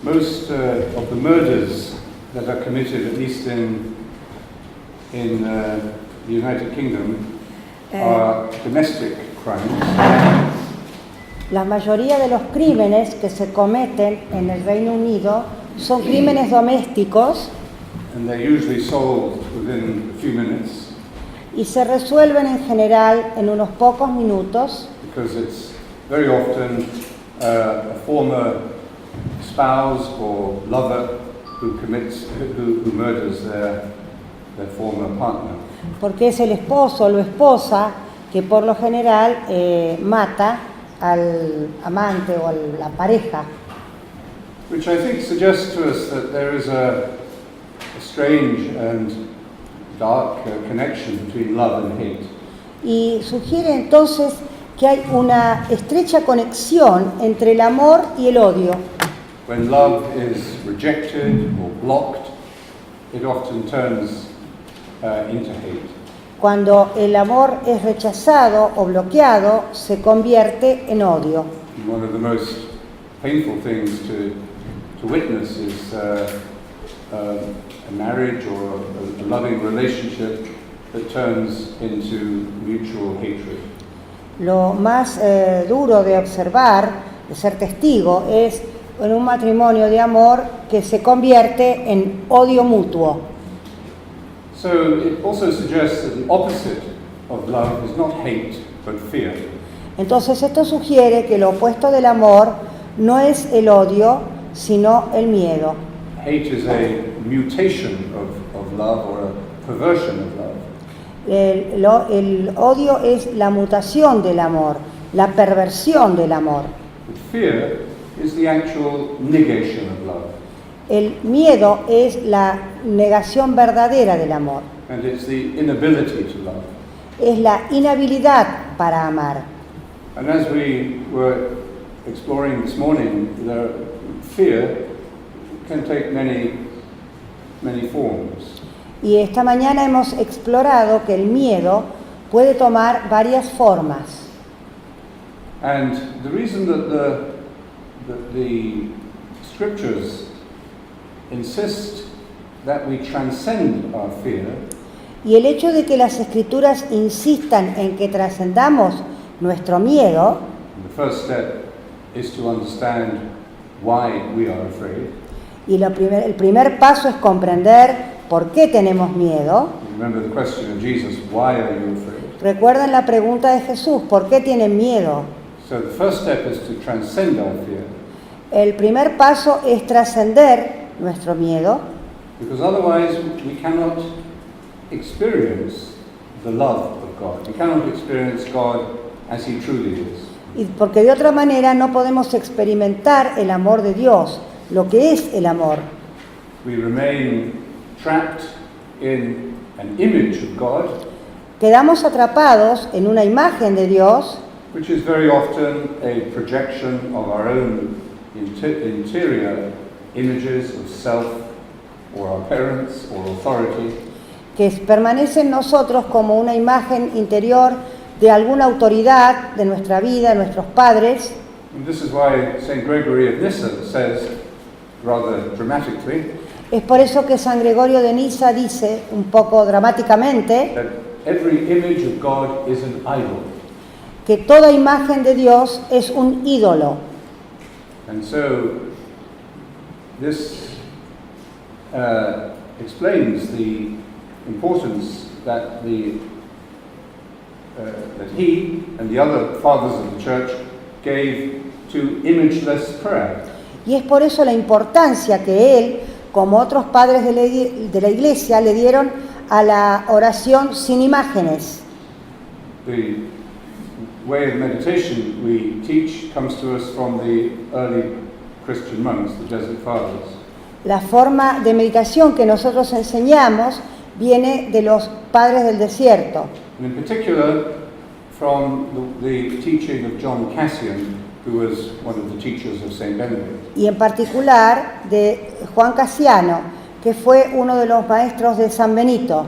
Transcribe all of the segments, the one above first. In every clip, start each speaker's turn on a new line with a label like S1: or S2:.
S1: most of the murders that are committed, at least in the United Kingdom, are domestic crimes.
S2: La mayoría de los crímenes que se cometen en el Reino Unido son crímenes domésticos
S1: And they're usually solved within a few minutes
S2: y se resuelven en general en unos pocos minutos
S1: because it's very often a former spouse or lover who murders their former partner.
S2: porque es el esposo o la esposa que por lo general mata al amante o a la pareja.
S1: Which I think suggests to us that there is a strange and dark connection between love and hate.
S2: Y sugiere entonces que hay una estrecha conexión entre el amor y el odio.
S1: When love is rejected or blocked, it often turns into hate.
S2: Cuando el amor es rechazado o bloqueado, se convierte en odio.
S1: And one of the most painful things to witness is a marriage or a loving relationship that turns into mutual hatred.
S2: Lo más duro de observar, de ser testigo, es en un matrimonio de amor que se convierte en odio mutuo.
S1: So it also suggests that the opposite of love is not hate, but fear.
S2: Entonces esto sugiere que lo opuesto del amor no es el odio, sino el miedo.
S1: Hate is a mutation of love or a perversion of love.
S2: El odio es la mutación del amor, la perversión del amor.
S1: But fear is the actual negation of love.
S2: El miedo es la negación verdadera del amor.
S1: And it's the inability to love.
S2: Es la inhabilidad para amar.
S1: And as we were exploring this morning, fear can take many forms.
S2: Y esta mañana hemos explorado que el miedo puede tomar varias formas.
S1: And the reason that the scriptures insist that we transcend our fear
S2: Y el hecho de que las escrituras insistan en que trascendamos nuestro miedo,
S1: the first step is to understand why we are afraid.
S2: y el primer paso es comprender por qué tenemos miedo.
S1: Remember the question of Jesus, why are you afraid?
S2: Recuerden la pregunta de Jesús, ¿por qué tienen miedo?
S1: So the first step is to transcend our fear,
S2: El primer paso es trascender nuestro miedo,
S1: because otherwise we cannot experience the love of God. We cannot experience God as He truly is.
S2: y porque de otra manera no podemos experimentar el amor de Dios, lo que es el amor.
S1: We remain trapped in an image of God,
S2: Quedamos atrapados en una imagen de Dios,
S1: which is very often a projection of our own interior images of self or our parents or authority.
S2: que permanece en nosotros como una imagen interior de alguna autoridad de nuestra vida, de nuestros padres.
S1: And this is why St. Gregory of Nyssa says, rather dramatically,
S2: Es por eso que San Gregorio de Niza dice, un poco dramáticamente,
S1: that every image of God is an idol.
S2: que toda imagen de Dios es un ídolo.
S1: And so this explains the importance that that he and the other fathers of the church gave to imageless prayer.
S2: Y es por eso la importancia que él, como otros padres de la Iglesia, le dieron a la oración sin imágenes.
S1: The way of meditation we teach comes to us from the early Christian monks, the Jesuit fathers.
S2: La forma de meditación que nosotros enseñamos viene de los padres del desierto.
S1: And in particular, from the teaching of John Cassian, who was one of the teachers of St. Benedict.
S2: Y en particular de Juan Casiano, que fue uno de los maestros de San Benito.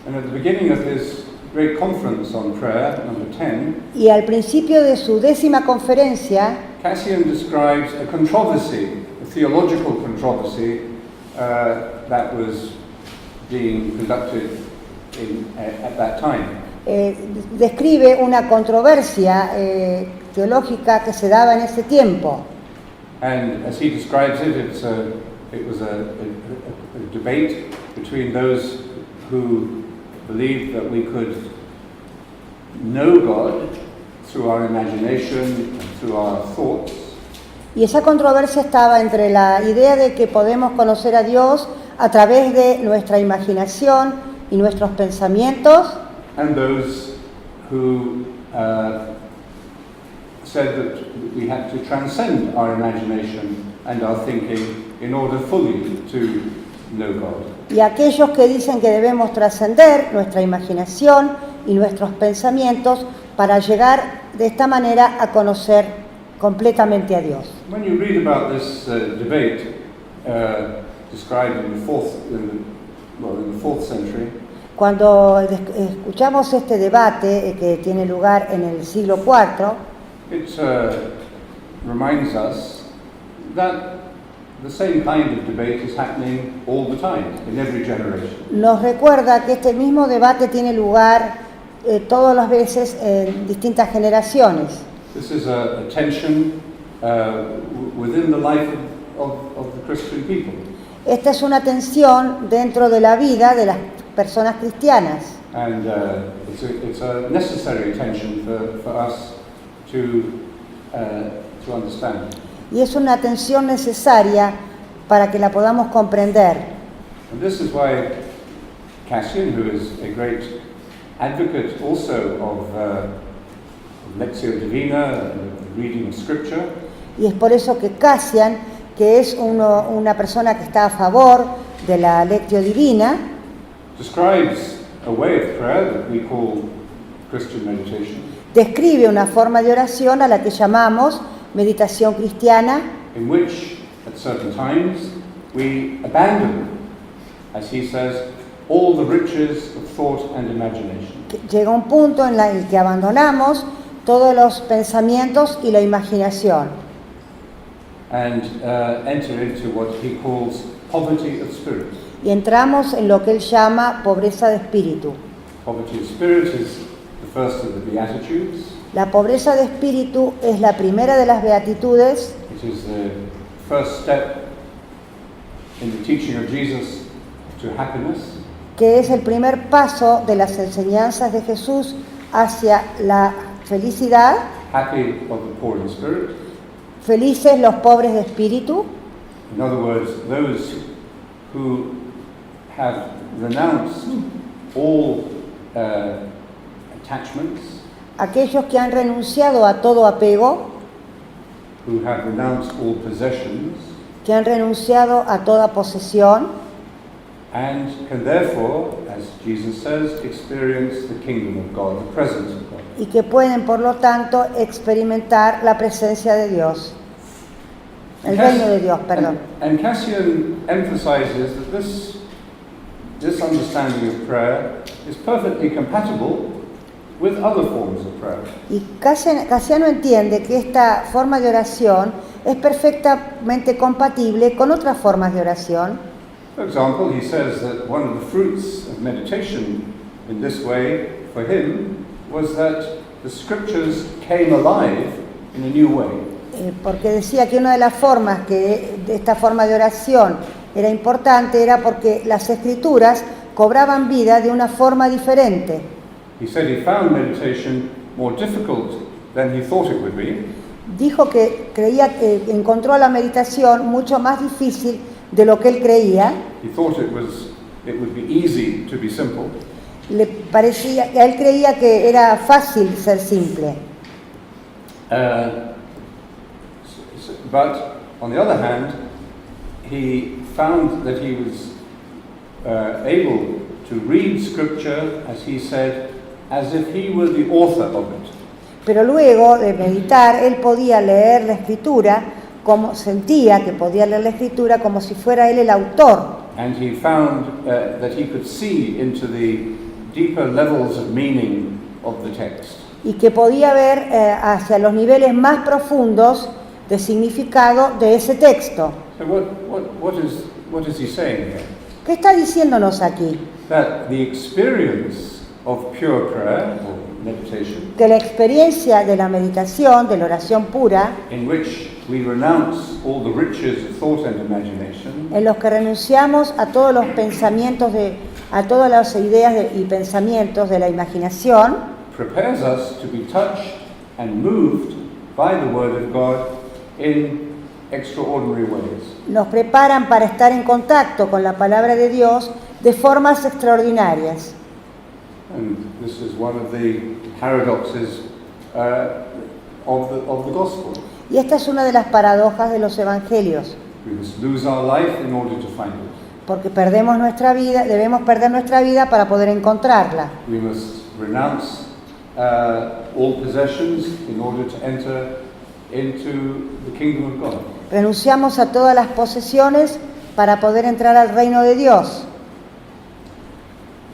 S1: And at the beginning of his great conference on prayer, number 10,
S2: Y al principio de su 10ª conferencia,
S1: Cassian describes a controversy, a theological controversy that was being conducted at that time.
S2: Describe una controversia teológica que se daba en ese tiempo.
S1: And as he describes it, it was a debate between those who believed that we could know God through our imagination and through our thoughts,
S2: Y esa controversia estaba entre la idea de que podemos conocer a Dios a través de nuestra imaginación y nuestros pensamientos,
S1: and those who said that we had to transcend our imagination and our thinking in order fully to know God.
S2: y aquellos que dicen que debemos trascender nuestra imaginación y nuestros pensamientos para llegar de esta manera a conocer completamente a Dios.
S1: When you read about this debate described in the fourth century,
S2: Cuando escuchamos este debate que tiene lugar en el siglo IV,
S1: it reminds us that the same kind of debate is happening all the time in every generation.
S2: nos recuerda que este mismo debate tiene lugar todas las veces en distintas generaciones.
S1: This is a tension within the life of the Christian people.
S2: Esta es una tensión dentro de la vida de las personas cristianas.
S1: And it's a necessary tension for us to understand.
S2: Y es una tensión necesaria para que la podamos comprender.
S1: And this is why Cassian, who is a great advocate also of Lectio Divina, reading of Scripture,
S2: Y es por eso que Cassian, que es una persona que está a favor de la Lectio Divina,
S1: describes a way of prayer that we call Christian meditation,
S2: describe una forma de oración a la que llamamos meditación cristiana,
S1: in which at certain times we abandon, as he says, all the riches of thought and imagination.
S2: que llega un punto en el que abandonamos todos los pensamientos y la imaginación
S1: And enter into what he calls poverty of spirit.
S2: y entramos en lo que él llama pobreza de espíritu.
S1: Poverty of spirit is the first of the Beatitudes.
S2: La pobreza de espíritu es la primera de las beatitudes,
S1: It is the first step in the teaching of Jesus to happiness.
S2: que es el primer paso de las enseñanzas de Jesús hacia la felicidad.
S1: Happy of the poor in spirit.
S2: Felices los pobres de espíritu,
S1: In other words, those who have renounced all attachments,
S2: aquellos que han renunciado a todo apego,
S1: who have renounced all possessions,
S2: que han renunciado a toda posesión
S1: and can therefore, as Jesus says, experience the kingdom of God, the presence of God.
S2: y que pueden, por lo tanto, experimentar la presencia de Dios, el reino de Dios, perdón.
S1: And Cassian emphasizes that this understanding of prayer is perfectly compatible with other forms of prayer.
S2: Y Cassiano entiende que esta forma de oración es perfectamente compatible con otras formas de oración.
S1: For example, he says that one of the fruits of meditation in this way for him was that the scriptures came alive in a new way.
S2: Porque decía que una de las formas que de esta forma de oración era importante era porque las escrituras cobraban vida de una forma diferente.
S1: He said he found meditation more difficult than he thought it would be.
S2: Dijo que encontró la meditación mucho más difícil de lo que él creía.
S1: He thought it would be easy to be simple.
S2: Él creía que era fácil ser simple.
S1: But on the other hand, he found that he was able to read scripture, as he said, as if he were the author of it.
S2: Pero luego de meditar, él podía leer la escritura sentía que podía leer la escritura como si fuera él el autor.
S1: And he found that he could see into the deeper levels of meaning of the text.
S2: Y que podía ver hacia los niveles más profundos de significado de ese texto.
S1: So what is he saying here?
S2: ¿Qué está diciéndonos aquí?
S1: That the experience of pure prayer or meditation,
S2: Que la experiencia de la meditación, de la oración pura,
S1: in which we renounce all the riches of thought and imagination,
S2: en los que renunciamos a todos los pensamientos, a todas las ideas y pensamientos de la imaginación,
S1: prepares us to be touched and moved by the Word of God in extraordinary ways.
S2: nos preparan para estar en contacto con la palabra de Dios de formas extraordinarias.
S1: And this is one of the paradoxes of the gospel.
S2: Y esta es una de las paradojas de los evangelios,
S1: We must lose our life in order to find it.
S2: porque perdemos nuestra vida, debemos perder nuestra vida para poder encontrarla.
S1: We must renounce all possessions in order to enter into the kingdom of God.
S2: Renunciamos a todas las posesiones para poder entrar al reino de Dios.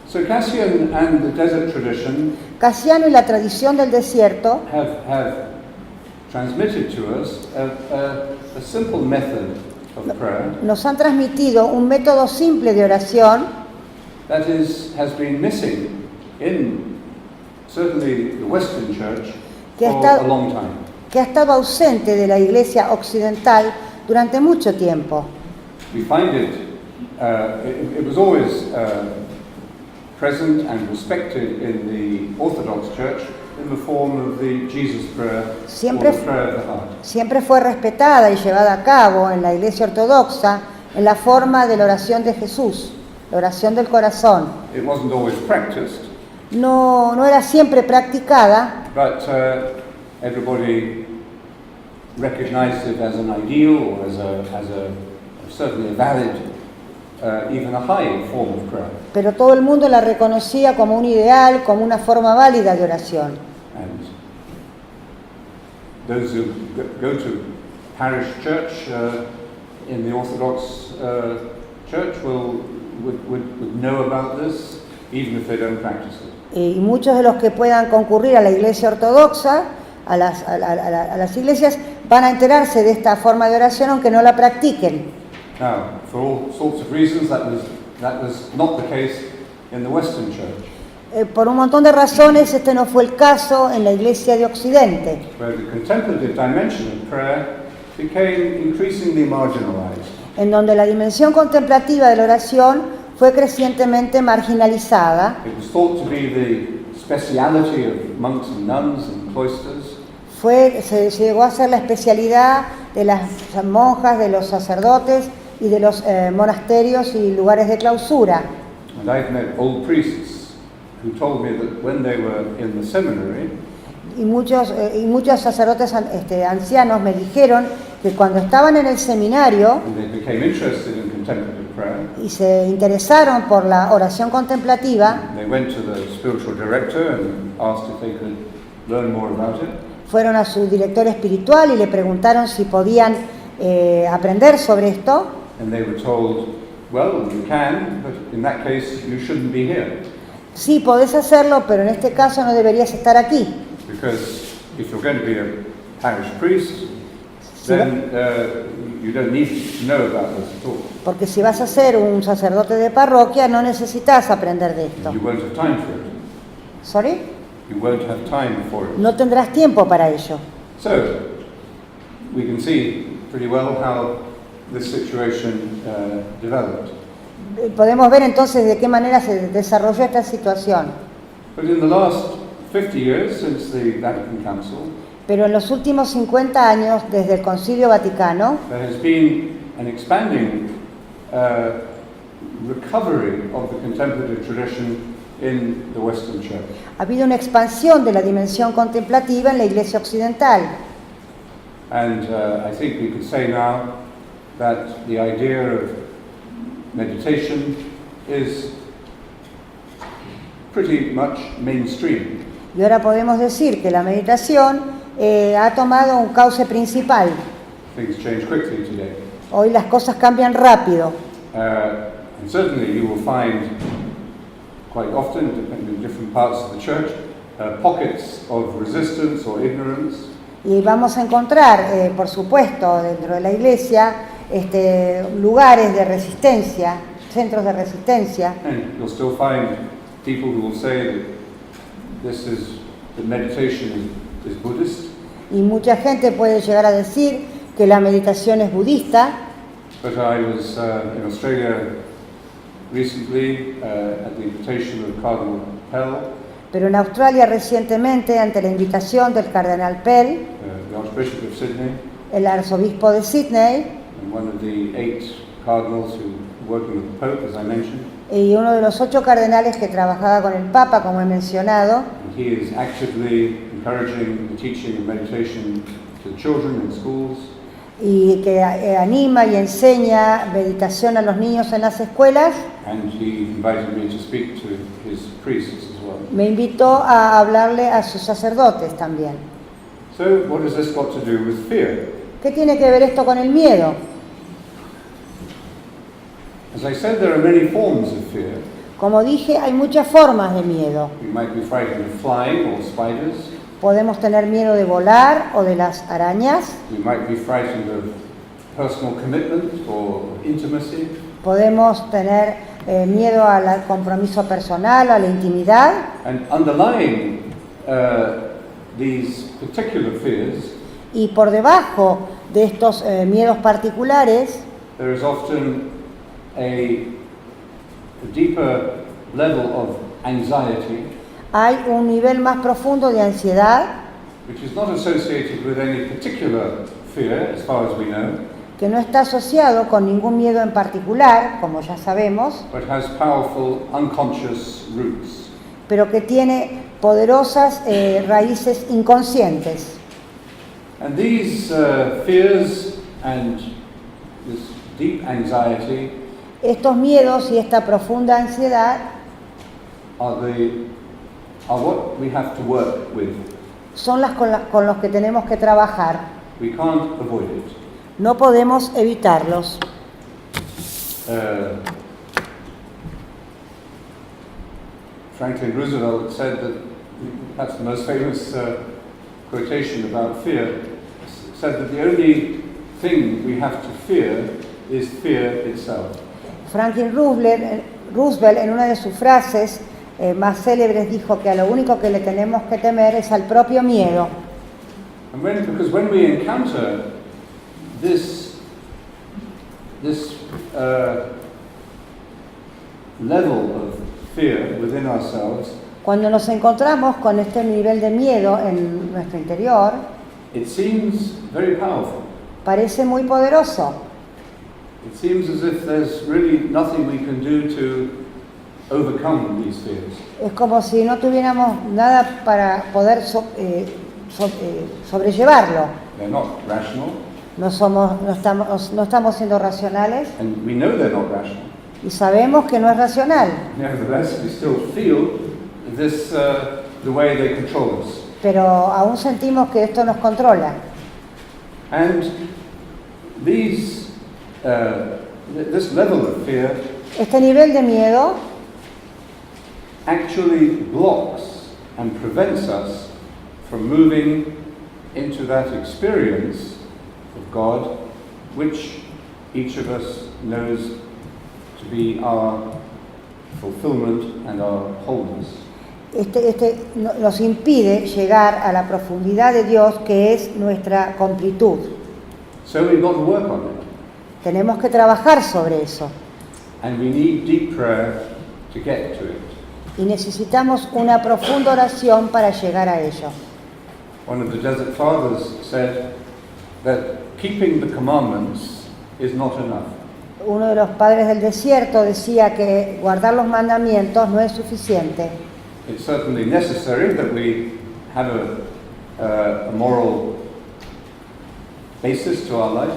S1: So Cassian and the desert tradition
S2: Casiano y la tradición del desierto
S1: have transmitted to us a simple method of prayer
S2: nos han transmitido un método simple de oración
S1: that has been missing in certainly the Western Church
S2: Que
S1: for
S2: está-
S1: a long time.
S2: que ha estado ausente de la iglesia occidental durante mucho tiempo.
S1: We find it, it was always present and respected in the Orthodox Church in the form of the Jesus prayer
S2: Siempre-
S1: or the prayer of the heart.
S2: Siempre fue respetada y llevada a cabo en la iglesia ortodoxa en la forma de la oración de Jesús, la oración del corazón.
S1: It wasn't always practiced,
S2: No era siempre practicada,
S1: but everybody recognized it as an ideal or as a certainly a valid, even a high form of prayer.
S2: pero todo el mundo la reconocía como un ideal, como una forma válida de oración.
S1: And those who go to parish church in the Orthodox Church would know about this, even if they don't practice it.
S2: Y muchos de los que puedan concurrir a la iglesia ortodoxa, a las iglesias, van a enterarse de esta forma de oración aunque no la practiquen.
S1: Now, for all sorts of reasons, that was not the case in the Western Church,
S2: Por un montón de razones, este no fue el caso en la iglesia de Occidente,
S1: where the contemplative dimension of prayer became increasingly marginalized.
S2: en donde la dimensión contemplativa de la oración fue crecientemente marginalizada.
S1: It was thought to be the speciality of monks and nuns and cloisters,
S2: Se llegó a ser la especialidad de las monjas, de los sacerdotes y de los monasterios y lugares de clausura.
S1: and I've met old priests who told me that when they were in the seminary,
S2: Y muchos sacerdotes ancianos me dijeron que cuando estaban en el seminario
S1: and they became interested in contemplative prayer,
S2: y se interesaron por la oración contemplativa,
S1: they went to the spiritual director and asked if they could learn more about it.
S2: fueron a su director espiritual y le preguntaron si podían aprender sobre esto.
S1: And they were told, well, you can, but in that case you shouldn't be here.
S2: Sí, podés hacerlo, pero en este caso no deberías estar aquí.
S1: Because if you're going to be a parish priest, then you don't need to know about this at all.
S2: Porque si vas a ser un sacerdote de parroquia, no necesitas aprender de esto.
S1: You won't have time for it.
S2: ¿Sorry?
S1: You won't have time for it.
S2: No tendrás tiempo para ello.
S1: So, we can see pretty well how this situation developed.
S2: Podemos ver entonces de qué manera se desarrolló esta situación.
S1: But in the last 50 years since the Vatican Council,
S2: Pero en los últimos 50 años, desde el Concilio Vaticano,
S1: there has been an expanding recovery of the contemplative tradition in the Western Church.
S2: ha habido una expansión de la dimensión contemplativa en la Iglesia Occidental.
S1: And I think we could say now that the idea of meditation is pretty much mainstream.
S2: Y ahora podemos decir que la meditación ha tomado un cauce principal.
S1: Things change quickly today.
S2: Hoy las cosas cambian rápido.
S1: And certainly you will find quite often, depending on different parts of the church, pockets of resistance or ignorance.
S2: Y vamos a encontrar, por supuesto, dentro de la iglesia, lugares de resistencia, centros de resistencia.
S1: And you'll still find people who will say that meditation is Buddhist.
S2: Y mucha gente puede llegar a decir que la meditación es budista.
S1: But I was in Australia recently at the invitation of Cardinal Pell,
S2: Pero en Australia recientemente, ante la invitación del cardenal Pell,
S1: the Archbishop of Sydney,
S2: el arzobispo de Sydney
S1: and one of the 8 cardinals who were working with the Pope, as I mentioned,
S2: y uno de los 8 cardenales que trabajaba con el Papa, como he mencionado,
S1: and he is actively encouraging the teaching of meditation to children in schools.
S2: y que anima y enseña meditación a los niños en las escuelas,
S1: And he invited me to speak to his priests as well.
S2: me invitó a hablarle a sus sacerdotes también.
S1: So what has this got to do with fear?
S2: ¿Qué tiene que ver esto con el miedo?
S1: As I said, there are many forms of fear.
S2: Como dije, hay muchas formas de miedo.
S1: You might be frightened of flying or spiders.
S2: Podemos tener miedo de volar o de las arañas.
S1: You might be frightened of personal commitment or intimacy.
S2: Podemos tener miedo al compromiso personal, a la intimidad.
S1: And underlying these particular fears,
S2: Y por debajo de estos miedos particulares
S1: there is often a deeper level of anxiety,
S2: hay un nivel más profundo de ansiedad
S1: which is not associated with any particular fear, as far as we know,
S2: que no está asociado con ningún miedo en particular, como ya sabemos,
S1: but has powerful unconscious roots.
S2: pero que tiene poderosas raíces inconscientes.
S1: And these fears and this deep anxiety
S2: Estos miedos y esta profunda ansiedad
S1: are what we have to work with.
S2: son las con los que tenemos que trabajar.
S1: We can't avoid it.
S2: No podemos evitarlos.
S1: Franklin Roosevelt said that perhaps the most famous quotation about fear said that the only thing we have to fear is fear itself.
S2: Franklin Roosevelt en una de sus frases más célebres dijo que a lo único que le tenemos que temer es al propio miedo.
S1: And because when we encounter this level of fear within ourselves,
S2: Cuando nos encontramos con este nivel de miedo en nuestro interior,
S1: it seems very powerful.
S2: parece muy poderoso.
S1: It seems as if there's really nothing we can do to overcome these fears.
S2: Es como si no tuviéramos nada para poder sobrellevarlo.
S1: They're not rational,
S2: No estamos siendo racionales
S1: and we know they're not rational.
S2: y sabemos que no es racional,
S1: Nevertheless, we still feel this the way they control us.
S2: pero aún sentimos que esto nos controla.
S1: And this level of fear
S2: Este nivel de miedo
S1: actually blocks and prevents us from moving into that experience of God, which each of us knows to be our fulfillment and our wholeness.
S2: Nos impide llegar a la profundidad de Dios, que es nuestra completud.
S1: So we've got to work on it.
S2: Tenemos que trabajar sobre eso
S1: And we need deep prayer to get to it.
S2: y necesitamos una profunda oración para llegar a ello.
S1: One of the Desert Fathers said that keeping the commandments is not enough.
S2: Uno de los padres del desierto decía que guardar los mandamientos no es suficiente.
S1: It's certainly necessary that we have a moral basis to our life.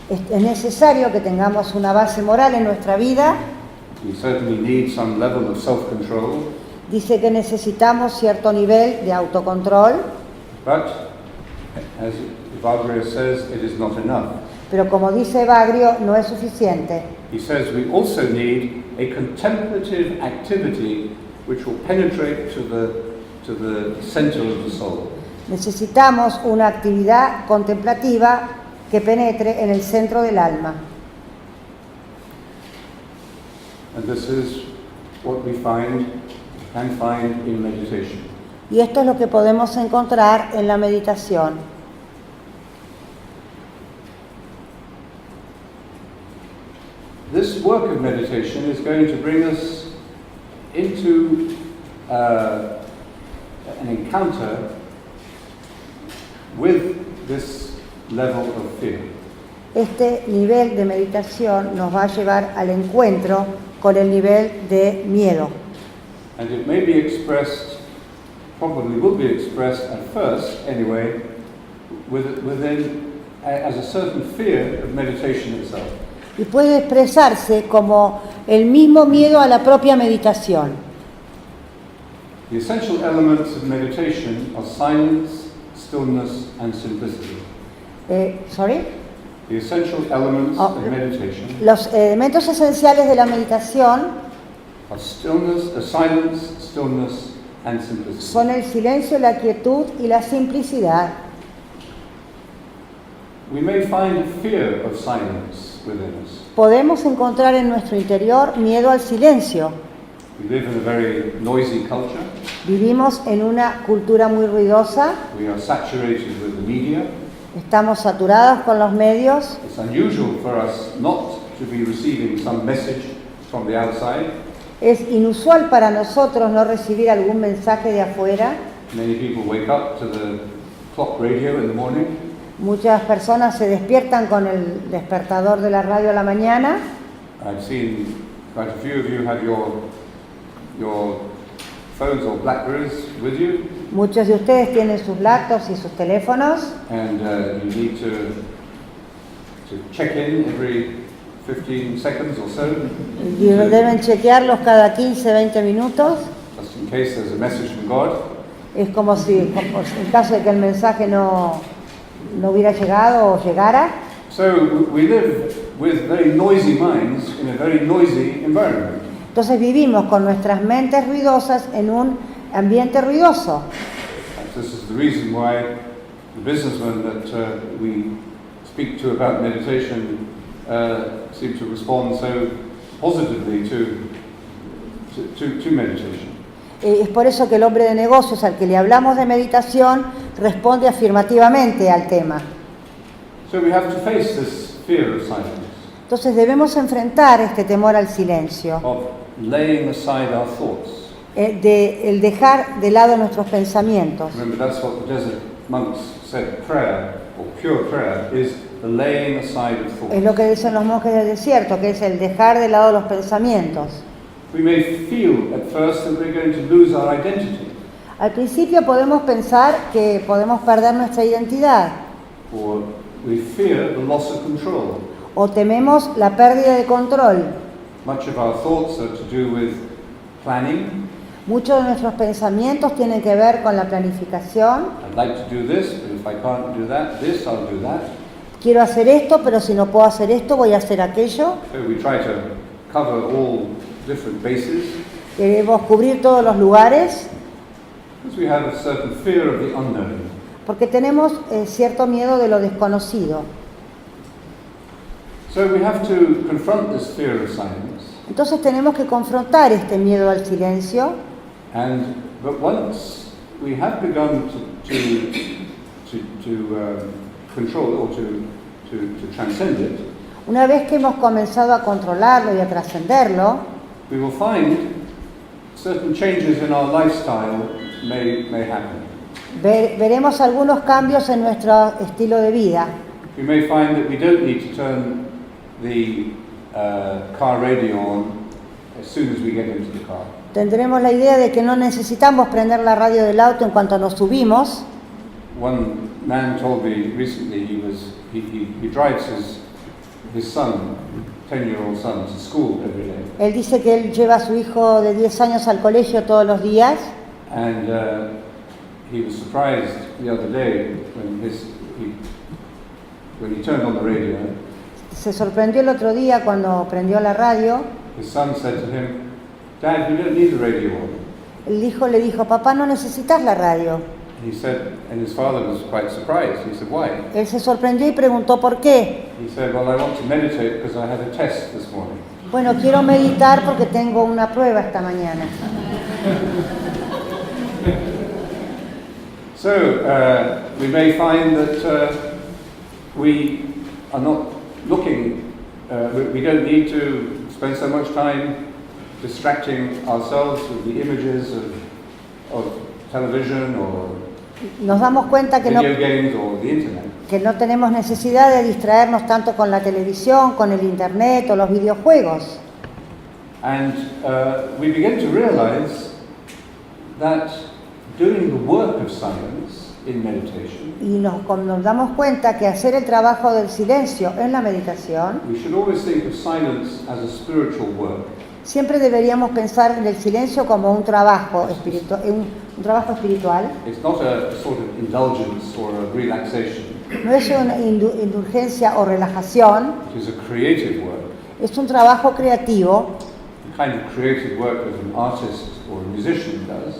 S2: Es necesario que tengamos una base moral en nuestra vida.
S1: We certainly need some level of self-control.
S2: Dice que necesitamos cierto nivel de autocontrol,
S1: But, as Evagrio says, it is not enough.
S2: pero como dice Evagrio, no es suficiente.
S1: He says we also need a contemplative activity which will penetrate to the center of the soul.
S2: Necesitamos una actividad contemplativa que penetre en el centro del alma.
S1: And this is what we can find in meditation.
S2: Y esto es lo que podemos encontrar en la meditación.
S1: This work of meditation is going to bring us into an encounter with this level of fear.
S2: Este nivel de meditación nos va a llevar al encuentro con el nivel de miedo.
S1: And it may be expressed, probably will be expressed at first anyway, as a certain fear of meditation itself.
S2: Y puede expresarse como el mismo miedo a la propia meditación.
S1: The essential elements of meditation are silence, stillness, and simplicity.
S2: Sorry?
S1: The essential elements of meditation
S2: Los elementos esenciales de la meditación
S1: are silence, stillness, and simplicity.
S2: son el silencio, la quietud y la simplicidad.
S1: We may find fear of silence within us.
S2: Podemos encontrar en nuestro interior miedo al silencio.
S1: We live in a very noisy culture.
S2: Vivimos en una cultura muy ruidosa,
S1: We are saturated with the media.
S2: estamos saturados con los medios.
S1: It's unusual for us not to be receiving some message from the outside.
S2: Es inusual para nosotros no recibir algún mensaje de afuera.
S1: Many people wake up to the clock radio in the morning.
S2: Muchas personas se despiertan con el despertador de la radio a la mañana.
S1: I've seen quite a few of you have your phones or Blackberries with you,
S2: Muchos de ustedes tienen sus laptops y sus teléfonos
S1: and you need to check in every 15 seconds or so,
S2: y deben chequearlos cada 15, 20 minutos.
S1: just in case there's a message from God.
S2: Es como si, en caso de que el mensaje no hubiera llegado o llegara.
S1: So we live with very noisy minds in a very noisy environment.
S2: Entonces vivimos con nuestras mentes ruidosas en un ambiente ruidoso.
S1: And this is the reason why the businessmen that we speak to about meditation seem to respond so positively to meditation.
S2: Es por eso que el hombre de negocios al que le hablamos de meditación responde afirmativamente al tema.
S1: So we have to face this fear of silence,
S2: Entonces debemos enfrentar este temor al silencio,
S1: of laying aside our thoughts.
S2: el dejar de lado nuestros pensamientos.
S1: Remember, that's what the desert monks said. Prayer, or pure prayer, is the laying aside of
S2: Es
S1: thoughts.
S2: lo que dicen los monjes del desierto, que es el dejar de lado los pensamientos.
S1: We may feel at first that we're going to lose our identity,
S2: Al principio podemos pensar que podemos perder nuestra identidad
S1: or we fear the loss of control.
S2: o tememos la pérdida de control.
S1: Much of our thoughts are to do with planning.
S2: Muchos de nuestros pensamientos tienen que ver con la planificación.
S1: I'd like to do this, but if I can't do that, I'll do that.
S2: Quiero hacer esto, pero si no puedo hacer esto, voy a hacer aquello.
S1: So we try to cover all different bases
S2: Queremos cubrir todos los lugares
S1: because we have a certain fear of the unknown.
S2: porque tenemos cierto miedo de lo desconocido.
S1: So we have to confront this fear of silence.
S2: Entonces tenemos que confrontar este miedo al silencio.
S1: But once we have begun to control or to transcend it,
S2: Una vez que hemos comenzado a controlarlo y a trascenderlo,
S1: we will find certain changes in our lifestyle may happen.
S2: veremos algunos cambios en nuestro estilo de vida.
S1: We may find that we don't need to turn the car radio on as soon as we get into the car.
S2: Tendremos la idea de que no necesitamos prender la radio del auto en cuanto nos subimos.
S1: One man told me recently he drives his son, 10-year-old son, to school every day.
S2: Él dice que él lleva a su hijo de 10 años al colegio todos los días.
S1: And he was surprised the other day when he turned on the radio.
S2: Se sorprendió el otro día cuando prendió la radio.
S1: His son said to him, "Dad, you don't need the radio on."
S2: El hijo le dijo, papá, no necesitas la radio.
S1: He said, and his father was quite surprised. He said, why?
S2: Él se sorprendió y preguntó por qué.
S1: He said, well, I want to meditate because I had a test this morning.
S2: Bueno, quiero meditar porque tengo una prueba esta mañana.
S1: So, we may find that we are not looking, we don't need to spend so much time distracting ourselves with the images of television or
S2: Nos damos cuenta
S1: video games or the internet.
S2: que no tenemos necesidad de distraernos tanto con la televisión, con el internet o los videojuegos.
S1: And we begin to realize that doing the work of silence in meditation,
S2: Y nos damos cuenta que hacer el trabajo del silencio en la meditación,
S1: we should always think of silence as a spiritual work.
S2: siempre deberíamos pensar en el silencio como un trabajo espiritual. Un trabajo espiritual.
S1: It's not a sort of indulgence or a relaxation.
S2: No es una indulgencia o relajación,
S1: It is a creative work,
S2: es un trabajo creativo,
S1: the kind of creative work that an artist or a musician does.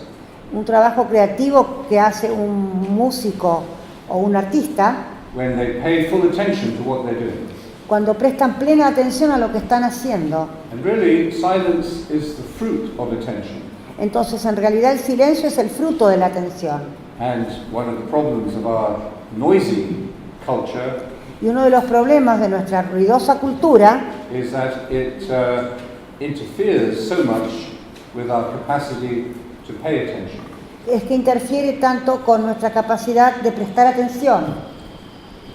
S2: un trabajo creativo que hace un músico o un artista
S1: When they pay full attention to what they're doing.
S2: cuando prestan plena atención a lo que están haciendo.
S1: And really, silence is the fruit of attention.
S2: Entonces, en realidad, el silencio es el fruto de la atención.
S1: And one of the problems of our noisy culture
S2: Y uno de los problemas de nuestra ruidosa cultura
S1: is that it interferes so much with our capacity to pay attention.
S2: es que interfiere tanto con nuestra capacidad de prestar atención.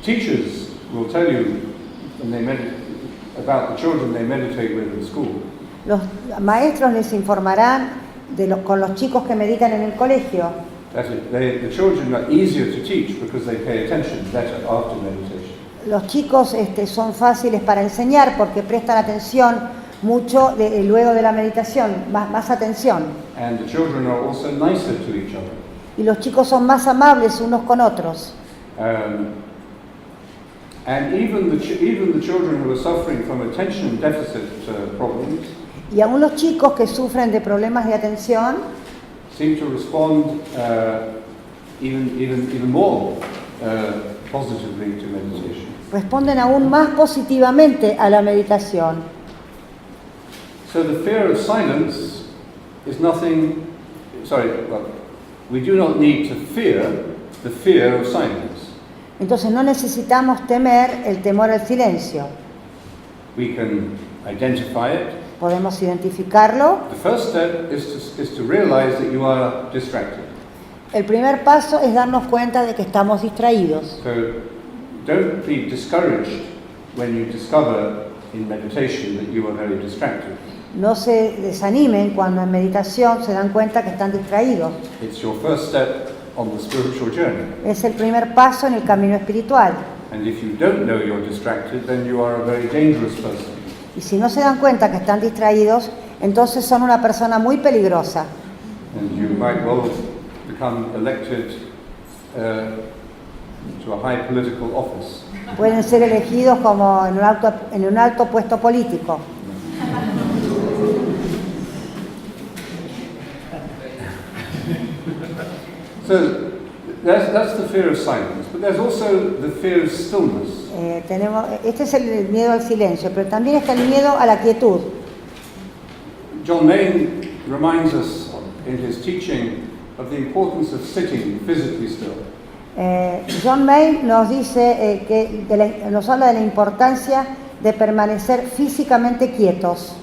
S1: Teachers will tell you when they about the children they meditate with in school.
S2: Los maestros les informarán con los chicos que meditan en el colegio.
S1: That the children are easier to teach because they pay attention better after meditation.
S2: Los chicos son fáciles para enseñar porque prestan atención mucho luego de la meditación, más atención.
S1: And the children are also nicer to each other.
S2: Y los chicos son más amables unos con otros.
S1: And even the children who are suffering from attention deficit problems
S2: Y aún los chicos que sufren de problemas de atención
S1: seem to respond even more positively to meditation.
S2: responden aún más positivamente a la meditación.
S1: So the fear of silence is nothing. We do not need to fear the fear of silence.
S2: Entonces no necesitamos temer el temor al silencio.
S1: We can identify it.
S2: Podemos identificarlo.
S1: The first step is to realize that you are distracted.
S2: El primer paso es darnos cuenta de que estamos distraídos.
S1: So don't be discouraged when you discover in meditation that you are very distracted.
S2: No se desanimen cuando en meditación se dan cuenta que están distraídos.
S1: It's your first step on the spiritual journey.
S2: Es el primer paso en el camino espiritual.
S1: And if you don't know you're distracted, then you are a very dangerous person.
S2: Y si no se dan cuenta que están distraídos, entonces son una persona muy peligrosa.
S1: And you might well become elected to a high political office.
S2: Pueden ser elegidos como en un alto puesto político.
S1: So that's the fear of silence, but there's also the fear of stillness.
S2: Este es el miedo al silencio, pero también está el miedo a la quietud.
S1: John Main reminds us in his teaching of the importance of sitting physically still.
S2: John May nos dice nos habla de la importancia de permanecer físicamente quietos.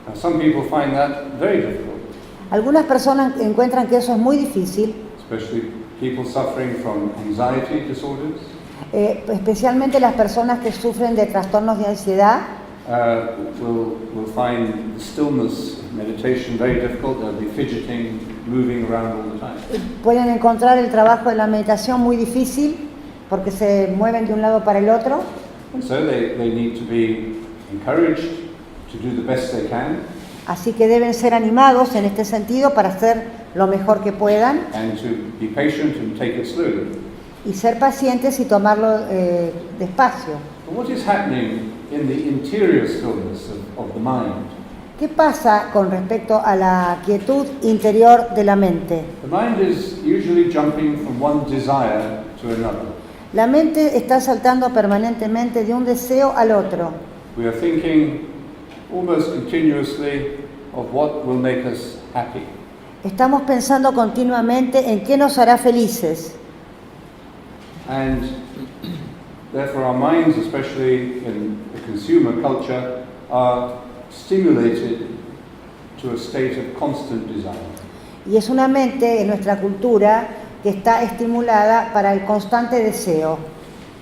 S1: Now, some people find that very difficult,
S2: Algunas personas encuentran que eso es muy difícil,
S1: especially people suffering from anxiety disorders.
S2: especialmente las personas que sufren de trastornos de ansiedad.
S1: Will find the stillness meditation very difficult. They'll be fidgeting, moving around all the time.
S2: Pueden encontrar el trabajo de la meditación muy difícil porque se mueven de un lado para el otro.
S1: And so they need to be encouraged to do the best they can.
S2: Así que deben ser animados en este sentido para hacer lo mejor que puedan
S1: And to be patient and take it slowly.
S2: y ser pacientes y tomarlo despacio.
S1: But what is happening in the interior stillness of the mind?
S2: ¿Qué pasa con respecto a la quietud interior de la mente?
S1: The mind is usually jumping from one desire to another.
S2: La mente está saltando permanentemente de un deseo al otro.
S1: We are thinking almost continuously of what will make us happy.
S2: Estamos pensando continuamente en qué nos hará felices.
S1: And therefore our minds, especially in the consumer culture, are stimulated to a state of constant desire.
S2: Y es una mente en nuestra cultura que está estimulada para el constante deseo.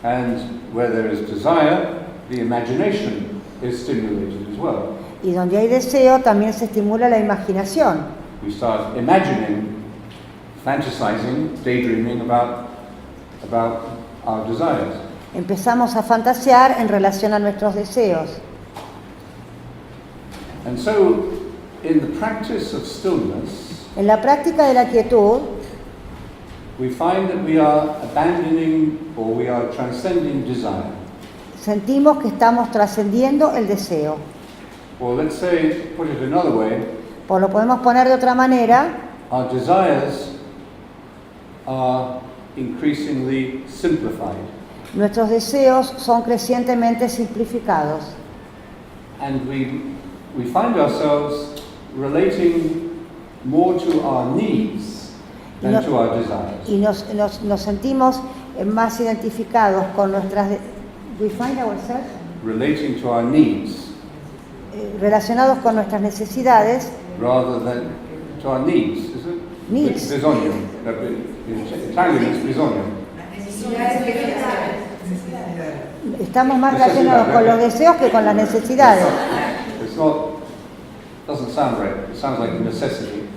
S1: And where there is desire, the imagination is stimulated as well.
S2: Y donde hay deseo también se estimula la imaginación.
S1: We start imagining, fantasizing, daydreaming about our desires.
S2: Empezamos a fantasear en relación a nuestros deseos.
S1: And so, in the practice of stillness,
S2: En la práctica de la quietud,
S1: we find that we are abandoning or we are transcending desire.
S2: sentimos que estamos trascendiendo el deseo.
S1: Or let's say, put it another way,
S2: O lo podemos poner de otra manera,
S1: our desires are increasingly simplified.
S2: nuestros deseos son crecientemente simplificados.
S1: And we find ourselves relating more to our needs than
S2: No-
S1: to our desires.
S2: Y nos sentimos más identificados con nuestras... we find ourselves,
S1: Relating to our needs
S2: relacionados con nuestras necesidades,
S1: rather than to our needs, is it?
S2: Needs.
S1: Bisogno. In Italian it's bisogno.
S2: estamos más relacionados con los deseos que con las necesidades.
S1: It's not, doesn't sound right. It sounds like a necessity.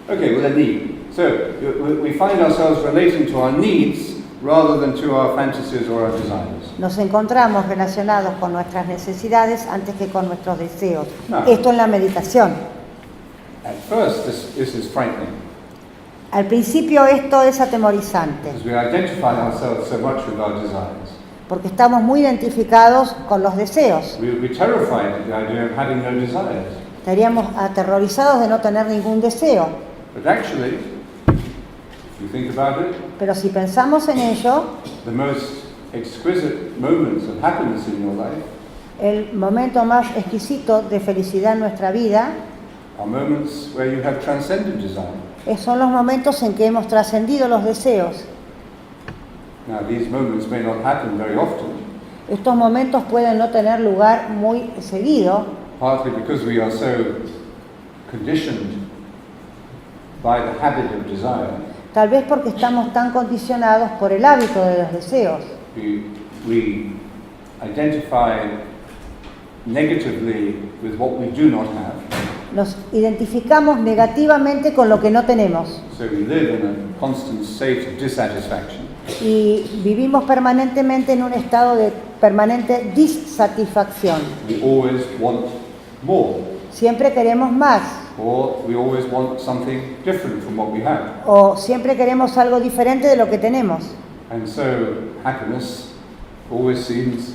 S1: Okay, well, a need. So we find ourselves relating to our needs rather than to our fantasies or our desires.
S2: Nos encontramos relacionados con nuestras necesidades antes que con nuestros deseos.
S1: No.
S2: Esto en la meditación.
S1: At first, this is frightening
S2: Al principio esto es atemorizante,
S1: because we identify ourselves so much with our desires.
S2: porque estamos muy identificados con los deseos.
S1: We would be terrified at the idea of having no desires.
S2: Estaríamos aterrorizados de no tener ningún deseo.
S1: But actually, if you think about it,
S2: Pero si pensamos en ello,
S1: the most exquisite moments of happiness in your life
S2: el momento más exquisito de felicidad en nuestra vida
S1: are moments where you have transcended desire.
S2: son los momentos en que hemos trascendido los deseos.
S1: Now, these moments may not happen very often,
S2: Estos momentos pueden no tener lugar muy seguido,
S1: partly because we are so conditioned by the habit of desire.
S2: tal vez porque estamos tan condicionados por el hábito de los deseos.
S1: We identify negatively with what we do not have,
S2: Nos identificamos negativamente con lo que no tenemos
S1: so we live in a constant state of dissatisfaction.
S2: y vivimos permanentemente en un estado de permanente disatisfacción.
S1: We always want more,
S2: Siempre queremos más
S1: or we always want something different from what we have.
S2: o siempre queremos algo diferente de lo que tenemos.
S1: And so happiness always seems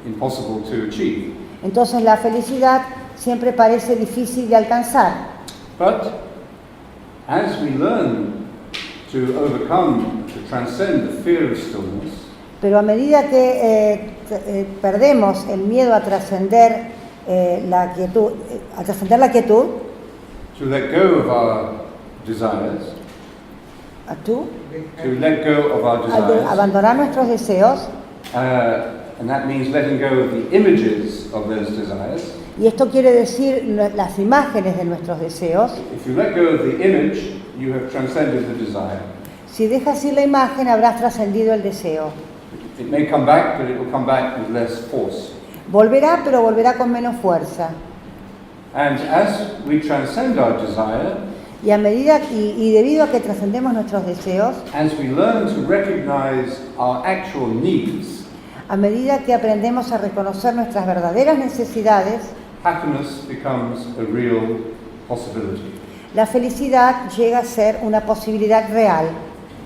S1: impossible to achieve.
S2: Entonces la felicidad siempre parece difícil de alcanzar.
S1: But as we learn to overcome, to transcend the fear of stillness,
S2: Pero a medida que perdemos el miedo a trascender la quietud,
S1: to let go of our desires, to let go of our
S2: al
S1: desires,
S2: abandonar nuestros deseos,
S1: and that means letting go of the images of those desires.
S2: y esto quiere decir las imágenes de nuestros deseos.
S1: If you let go of the image, you have transcended the desire.
S2: Si dejas ir la imagen, habrás trascendido el deseo.
S1: It may come back, but it will come back with less force.
S2: Volverá, pero volverá con menos fuerza.
S1: And as we transcend our desire,
S2: Y a medida y debido a que trascendemos nuestros deseos,
S1: as we learn to recognize our actual needs,
S2: a medida que aprendemos a reconocer nuestras verdaderas necesidades,
S1: happiness becomes a real possibility.
S2: la felicidad llega a ser una posibilidad real.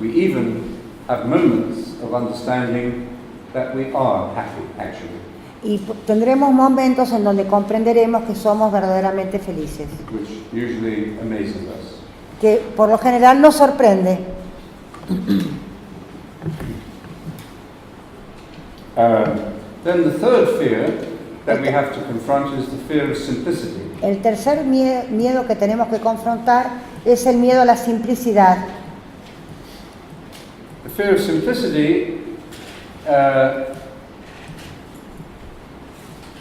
S1: We even have moments of understanding that we are happy, actually.
S2: Y tendremos momentos en donde comprenderemos que somos verdaderamente felices,
S1: which usually amazes us.
S2: que por lo general nos sorprende.
S1: Then the third fear that we have to confront is the fear of simplicity.
S2: El tercer miedo que tenemos que confrontar es el miedo a la simplicidad.
S1: The fear of simplicity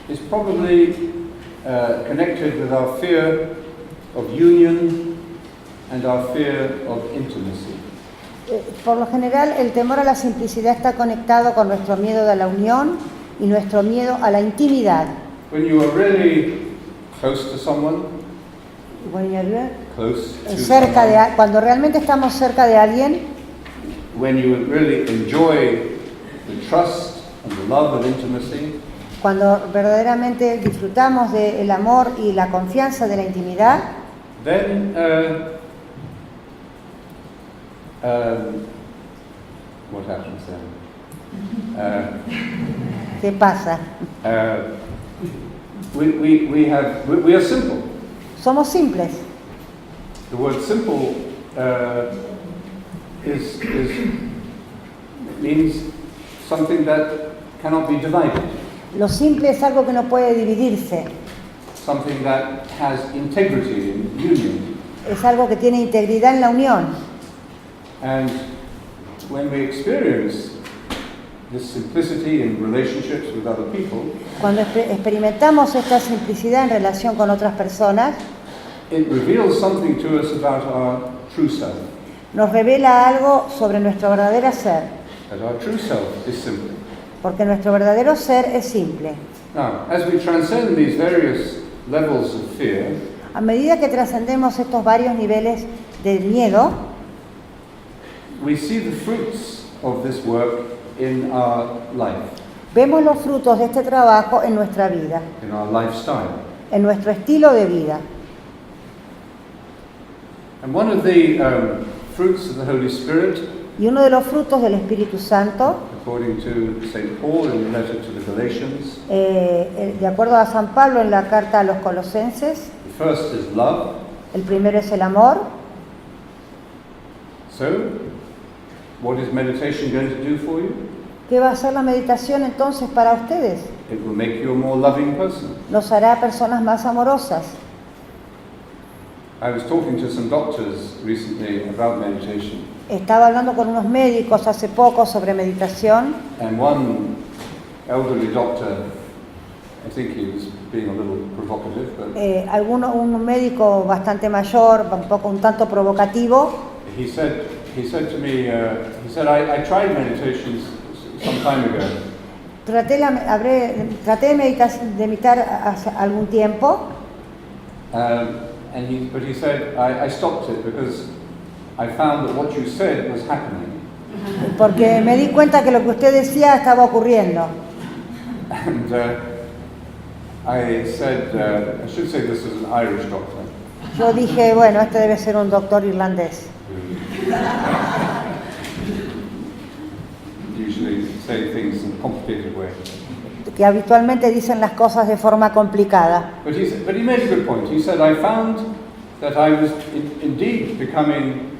S1: is probably connected with our fear of union and our fear of intimacy.
S2: Por lo general, el temor a la simplicidad está conectado con nuestro miedo a la unión y nuestro miedo a la intimidad.
S1: When you are really close to someone, close to
S2: Cuando realmente estamos cerca de alguien,
S1: when you really enjoy the trust and the love of intimacy,
S2: cuando verdaderamente disfrutamos del amor y la confianza de la intimidad,
S1: then what happens then?
S2: ¿qué pasa?
S1: We are simple.
S2: Somos simples.
S1: The word simple means something that cannot be divided,
S2: Lo simple es algo que no puede dividirse,
S1: something that has integrity and union.
S2: es algo que tiene integridad en la unión.
S1: And when we experience this simplicity in relationships with other people,
S2: Cuando experimentamos esta simplicidad en relación con otras personas,
S1: it reveals something to us about our true self.
S2: nos revela algo sobre nuestro verdadero ser,
S1: That our true self is simple.
S2: porque nuestro verdadero ser es simple.
S1: Now, as we transcend these various levels of fear,
S2: A medida que trascendemos estos varios niveles de miedo,
S1: we see the fruits of this work in our life,
S2: vemos los frutos de este trabajo en nuestra vida,
S1: in our lifestyle.
S2: en nuestro estilo de vida.
S1: And one of the fruits of the Holy Spirit,
S2: Y uno de los frutos del Espíritu Santo,
S1: according to St. Paul in the letter to the Galatians,
S2: de acuerdo a San Pablo en la carta a los Colosenses,
S1: the first is love.
S2: el primero es el amor.
S1: So, what is meditation going to do for you?
S2: ¿Qué va a hacer la meditación entonces para ustedes?
S1: It will make you a more loving person.
S2: Nos hará personas más amorosas.
S1: I was talking to some doctors recently about meditation,
S2: Estaba hablando con unos médicos hace poco sobre meditación
S1: and one elderly doctor, I think he was being a little provocative, but
S2: un médico bastante mayor, un tanto provocativo,
S1: he said to me, I tried meditation some time ago,
S2: traté de meditar hace algún tiempo,
S1: but he said, I stopped it because I found that what you said was happening.
S2: porque me di cuenta que lo que usted decía estaba ocurriendo.
S1: And I said, I should say this is an Irish doctor.
S2: Yo dije, bueno, este debe ser un doctor irlandés.
S1: Usually say things in a complicated way.
S2: Que habitualmente dicen las cosas de forma complicada.
S1: But he made a good point. He said, I found that I was indeed becoming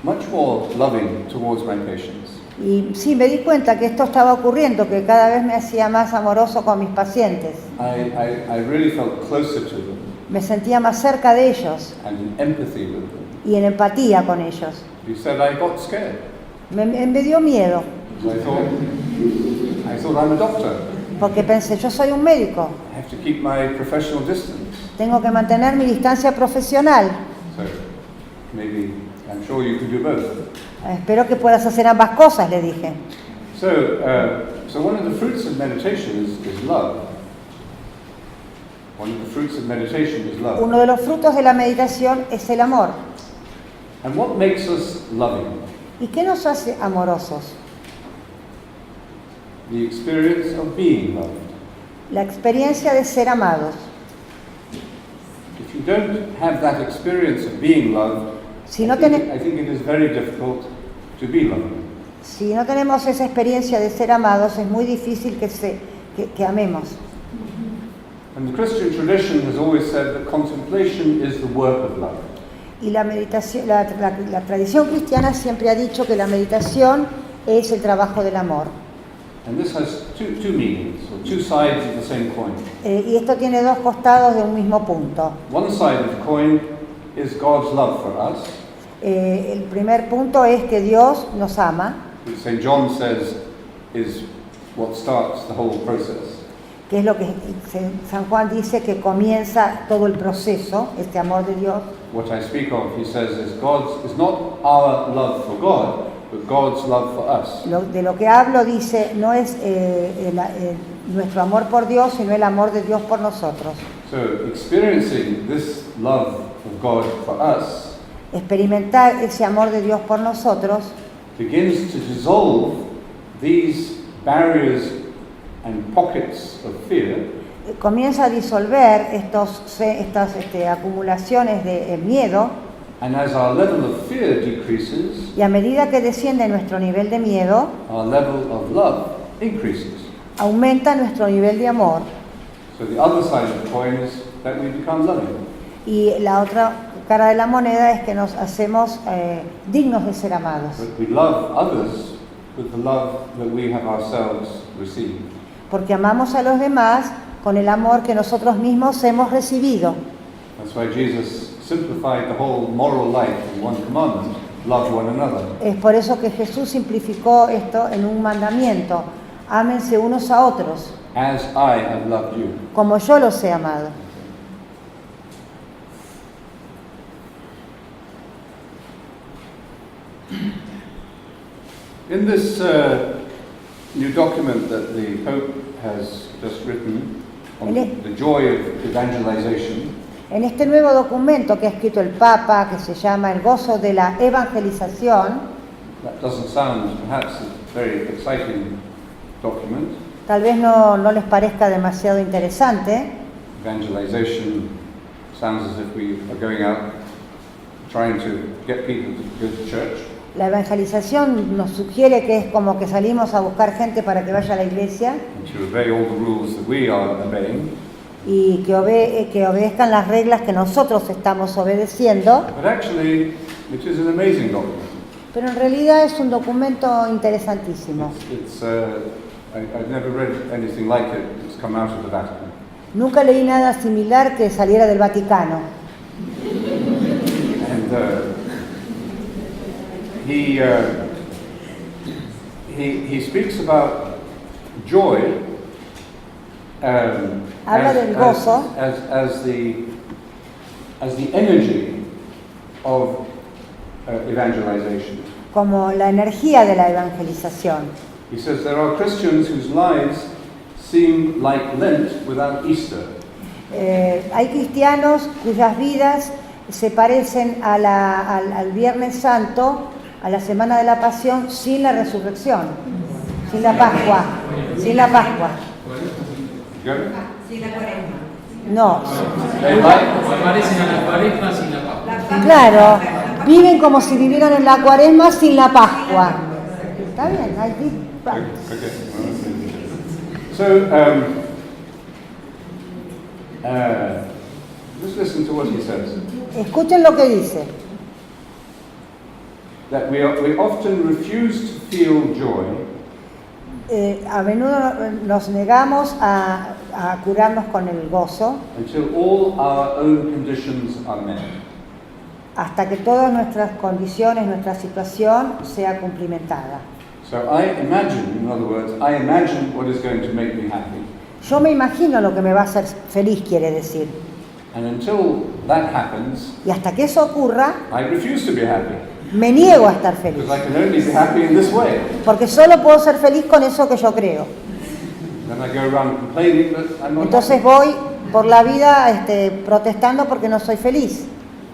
S1: much more loving towards my patients.
S2: Y sí, me di cuenta que esto estaba ocurriendo, que cada vez me hacía más amoroso con mis pacientes.
S1: I really felt closer to them
S2: Me sentía más cerca de ellos
S1: and in empathy with them.
S2: y en empatía con ellos.
S1: He said, I got scared.
S2: Me dio miedo,
S1: So I thought I'm a doctor.
S2: porque pensé, yo soy un médico,
S1: I have to keep my professional distance.
S2: tengo que mantener mi distancia profesional.
S1: So maybe, I'm sure you can do both.
S2: Espero que puedas hacer ambas cosas, le dije.
S1: So one of the fruits of meditation is love. One of the fruits of meditation is love.
S2: Uno de los frutos de la meditación es el amor.
S1: And what makes us loving?
S2: ¿Y qué nos hace amorosos?
S1: The experience of being loved.
S2: La experiencia de ser amados.
S1: If you don't have that experience of being loved,
S2: Si no,
S1: I think it is very difficult to be loved.
S2: si no tenemos esa experiencia de ser amados, es muy difícil que amemos.
S1: And the Christian tradition has always said that contemplation is the work of love.
S2: Y la meditación, la tradición cristiana siempre ha dicho que la meditación es el trabajo del amor.
S1: And this has two meanings, or two sides of the same coin.
S2: Y esto tiene dos costados de un mismo punto.
S1: One side of the coin is God's love for us.
S2: El primer punto es que Dios nos ama,
S1: Which St. John says is what starts the whole process.
S2: que es lo que San Juan dice que comienza todo el proceso, este amor de Dios.
S1: What I speak of, he says, is not our love for God, but God's love for us.
S2: De lo que hablo dice, no es nuestro amor por Dios, sino el amor de Dios por nosotros.
S1: So experiencing this love of God for us
S2: Experimentar ese amor de Dios por nosotros
S1: begins to dissolve these barriers and pockets of fear,
S2: comienza a disolver estas acumulaciones de miedo,
S1: and as our level of fear decreases,
S2: y a medida que desciende nuestro nivel de miedo,
S1: our level of love increases.
S2: aumenta nuestro nivel de amor.
S1: So the other side of the coin is that we become loving.
S2: Y la otra cara de la moneda es que nos hacemos dignos de ser amados,
S1: But we love others with the love that we have ourselves received.
S2: porque amamos a los demás con el amor que nosotros mismos hemos recibido.
S1: That's why Jesus simplified the whole moral life in one commandment: love one another.
S2: Es por eso que Jesús simplificó esto en un mandamiento: ámense unos a otros,
S1: As I have loved you.
S2: como yo los he amado.
S1: In this new document that the Pope has just written on the joy of evangelization,
S2: En este nuevo documento que ha escrito el Papa, que se llama El gozo de la evangelización,
S1: that doesn't sound perhaps a very exciting document.
S2: tal vez no les parezca demasiado interesante.
S1: Evangelization sounds as if we are going out trying to get people to go to church.
S2: La evangelización nos sugiere que es como que salimos a buscar gente para que vaya a la iglesia
S1: And to obey all the rules that we are obeying.
S2: y que obedezcan las reglas que nosotros estamos obedeciendo,
S1: But actually, it is an amazing document.
S2: pero en realidad es un documento interesantísimo.
S1: I've never read anything like it. It's come out of the Vatican.
S2: Nunca leí nada similar que saliera del Vaticano.
S1: And he speaks about joy
S2: Habla del gozo
S1: as the energy of evangelization.
S2: como la energía de la evangelización.
S1: He says there are Christians whose lives seem like Lent without Easter.
S2: Hay cristianos cuyas vidas se parecen al Viernes Santo, a la Semana de la Pasión, sin la resurrección, sin la Pascua, sin la Pascua.
S1: Good?
S2: No,
S1: They like,
S3: Aparecen a la Cuaresma sin la Pascua.
S2: claro, viven como si vivieran en la Cuaresma sin la Pascua. Está bien, hay
S1: okay. So, just listen to what he says.
S2: Escuchen lo que dice.
S1: That we often refuse to feel joy
S2: A menudo nos negamos a curarnos con el gozo
S1: until all our own conditions are met.
S2: hasta que todas nuestras condiciones, nuestra situación sea cumplimentada.
S1: So I imagine, in other words, I imagine what is going to make me happy.
S2: Yo me imagino lo que me va a hacer feliz, quiere decir.
S1: And until that happens,
S2: Y hasta que eso ocurra,
S1: I refuse to be happy.
S2: me niego a estar feliz.
S1: Because I can only be happy in this way.
S2: Porque solo puedo ser feliz con eso que yo creo.
S1: Then I go around complaining that I'm not
S2: Entonces
S1: happy.
S2: voy por la vida protestando porque no soy feliz.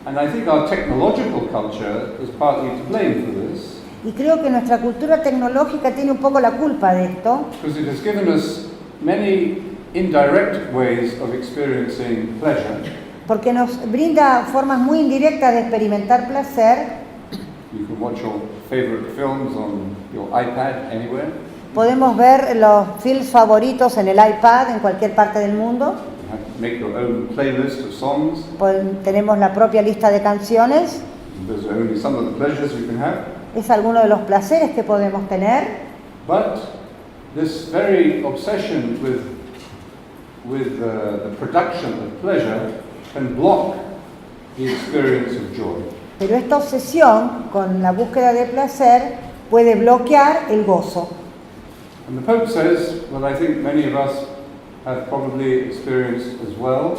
S1: And I think our technological culture is partly to blame for this.
S2: Y creo que nuestra cultura tecnológica tiene un poco la culpa de esto,
S1: Because it has given us many indirect ways of experiencing pleasure.
S2: porque nos brinda formas muy indirectas de experimentar placer.
S1: You can watch your favorite films on your iPad anywhere.
S2: Podemos ver los films favoritos en el iPad en cualquier parte del mundo.
S1: You have make your own playlist of songs.
S2: Tenemos la propia lista de canciones.
S1: Those are only some of the pleasures you can have.
S2: Es alguno de los placeres que podemos tener.
S1: But this very obsession with the production of pleasure can block the experience of joy.
S2: Pero esta obsesión con la búsqueda de placer puede bloquear el gozo.
S1: And the Pope says, well, I think many of us have probably experienced as well,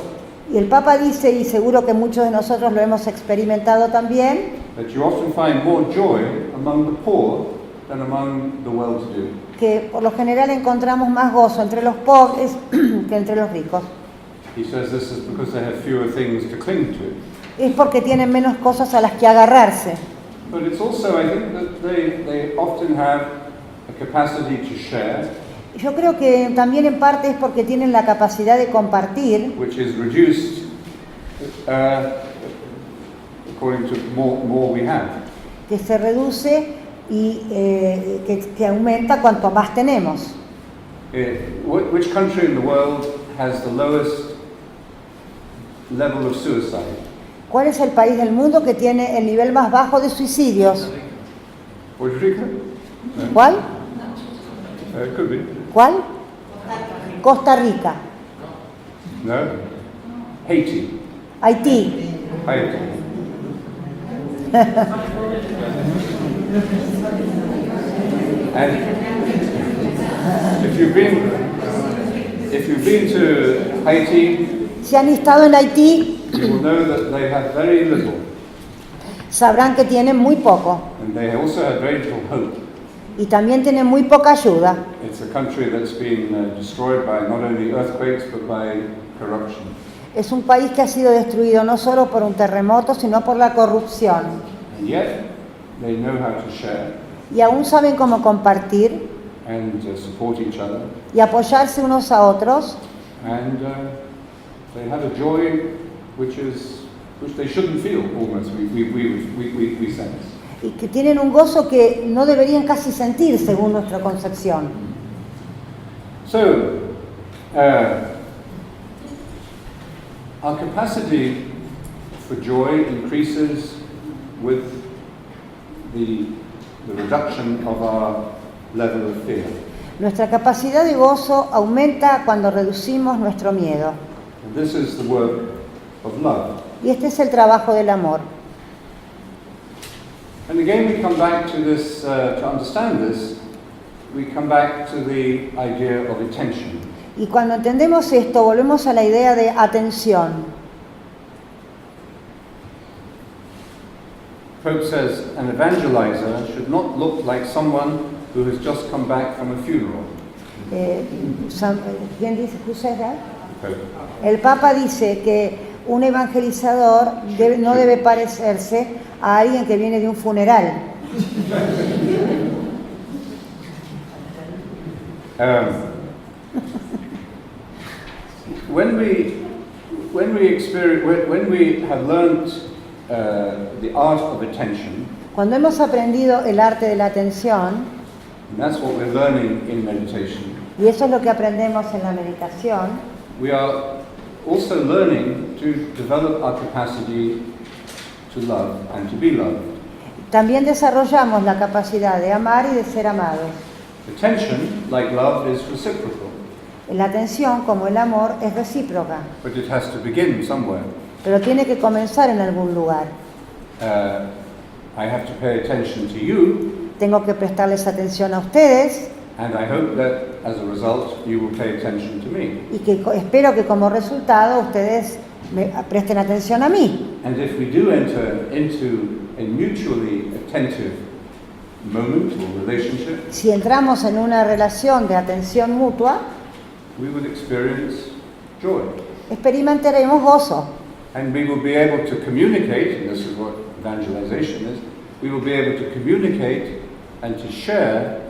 S2: Y el Papa dice, y seguro que muchos de nosotros lo hemos experimentado también,
S1: that you often find more joy among the poor than among the well-to-do.
S2: que por lo general encontramos más gozo entre los pobres que entre los ricos.
S1: He says this is because they have fewer things to cling to.
S2: Es porque tienen menos cosas a las que agarrarse.
S1: But it's also, I think, that they often have a capacity to share,
S2: Yo creo que también en parte es porque tienen la capacidad de compartir,
S1: which is reduced according to more we have.
S2: que se reduce y que aumenta cuanto más tenemos.
S1: Which country in the world has the lowest level of suicide?
S2: ¿Cuál es el país del mundo que tiene el nivel más bajo de suicidios?
S1: Puerto Rico?
S2: ¿Cuál?
S1: It could be.
S2: ¿Cuál? Costa Rica,
S1: No? Haiti.
S2: Haití.
S1: Haiti. And if you've been to Haiti,
S2: Si han estado en Haití,
S1: you will know that they have very little,
S2: sabrán que tienen muy poco
S1: and they also have very little hope.
S2: y también tienen muy poca ayuda.
S1: It's a country that's been destroyed by not only earthquakes but by corruption.
S2: Es un país que ha sido destruido no solo por un terremoto, sino por la corrupción.
S1: And yet, they know how to share
S2: Y aún saben cómo compartir
S1: and support each other,
S2: y apoyarse unos a otros,
S1: and they have a joy which they shouldn't feel almost. We sense.
S2: y que tienen un gozo que no deberían casi sentir según nuestra concepción.
S1: So, our capacity for joy increases with the reduction of our level of fear.
S2: Nuestra capacidad de gozo aumenta cuando reducimos nuestro miedo.
S1: And this is the work of love.
S2: Y este es el trabajo del amor.
S1: And again, we come back to this, to understand this, we come back to the idea of attention.
S2: Y cuando entendemos esto, volvemos a la idea de atención.
S1: Pope says an evangelizer should not look like someone who has just come back from a funeral.
S2: ¿Quién dice? ¿Who said that?
S1: Pope.
S2: El Papa dice que un evangelizador no debe parecerse a alguien que viene de un funeral.
S1: When we have learned the art of attention,
S2: Cuando hemos aprendido el arte de la atención,
S1: and that's what we're learning in meditation,
S2: y eso es lo que aprendemos en la meditación,
S1: we are also learning to develop our capacity to love and to be loved.
S2: también desarrollamos la capacidad de amar y de ser amados.
S1: Attention, like love, is reciprocal,
S2: La atención, como el amor, es recíproca,
S1: but it has to begin somewhere.
S2: pero tiene que comenzar en algún lugar.
S1: I have to pay attention to you,
S2: Tengo que prestarles atención a ustedes
S1: and I hope that as a result you will pay attention to me.
S2: y que espero que como resultado ustedes me presten atención a mí.
S1: And if we do enter into a mutually attentive moment or relationship,
S2: Si entramos en una relación de atención mutua,
S1: we will experience joy.
S2: experimentaremos gozo.
S1: And we will be able to communicate, and this is what evangelization is, we will be able to communicate and to share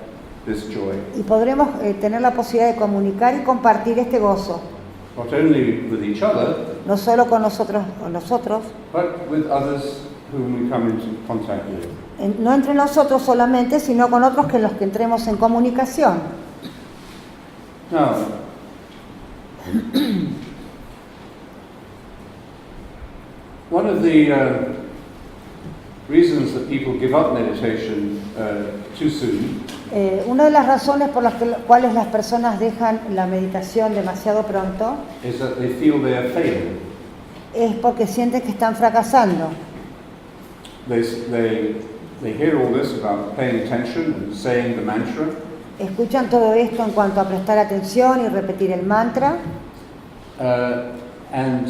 S1: this joy,
S2: Y podremos tener la posibilidad de comunicar y compartir este gozo,
S1: not only with each other,
S2: no solo con nosotros,
S1: but with others whom we come into contact with.
S2: No entre nosotros solamente, sino con otros que los que entremos en comunicación.
S1: Now, one of the reasons that people give up meditation too soon
S2: Una de las razones por las cuales las personas dejan la meditación demasiado pronto
S1: is that they feel they are failing.
S2: es porque sienten que están fracasando.
S1: They hear all this about paying attention and saying the mantra,
S2: Escuchan todo esto en cuanto a prestar atención y repetir el mantra,
S1: and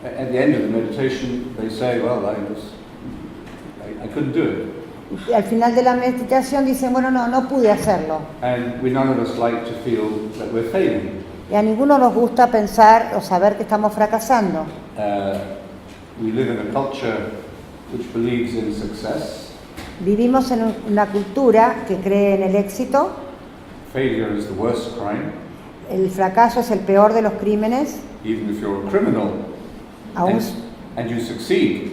S1: at the end of the meditation they say, well, I couldn't do it.
S2: y al final de la meditación dicen, bueno, no pude hacerlo.
S1: And none of us like to feel that we're failing.
S2: Y a ninguno nos gusta pensar o saber que estamos fracasando.
S1: We live in a culture which believes in success.
S2: Vivimos en una cultura que cree en el éxito.
S1: Failure is the worst crime.
S2: El fracaso es el peor de los crímenes.
S1: Even if you're a criminal
S2: Aún,
S1: and you succeed,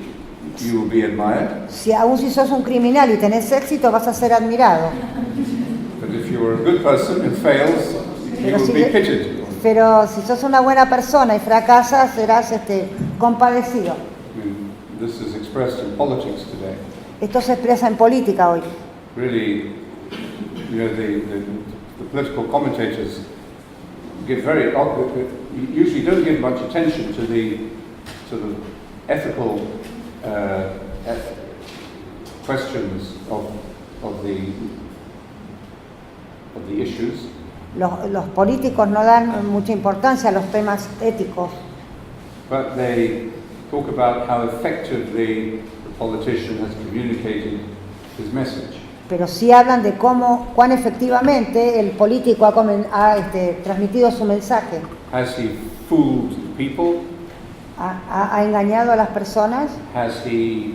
S1: you will be admired.
S2: aún si sos un criminal y tenés éxito, vas a ser admirado.
S1: But if you're a good person who fails, you will be pitied.
S2: Pero si sos una buena persona y fracasas, serás compadecido.
S1: I mean, this is expressed in politics today.
S2: Esto se expresa en política hoy.
S1: Really, you know, the political commentators usually don't give much attention to the ethical questions of the issues.
S2: Los políticos no dan mucha importancia a los temas éticos,
S1: But they talk about how effectively the politician has communicated his message.
S2: pero sí hablan de cuán efectivamente el político ha transmitido su mensaje.
S1: Has he fooled the people?
S2: ¿Ha engañado a las personas?
S1: Has he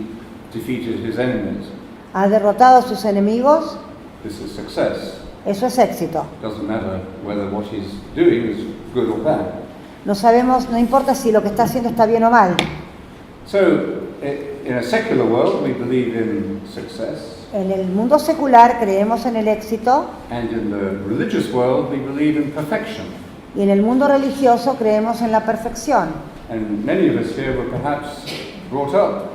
S1: defeated his enemies?
S2: ¿Ha derrotado a sus enemigos?
S1: This is success.
S2: Eso es éxito.
S1: Doesn't matter whether what he's doing is good or bad.
S2: No importa si lo que está haciendo está bien o mal.
S1: So, in a secular world, we believe in success.
S2: En el mundo secular creemos en el éxito
S1: And in the religious world, we believe in perfection.
S2: y en el mundo religioso creemos en la perfección.
S1: And many of us here were perhaps brought up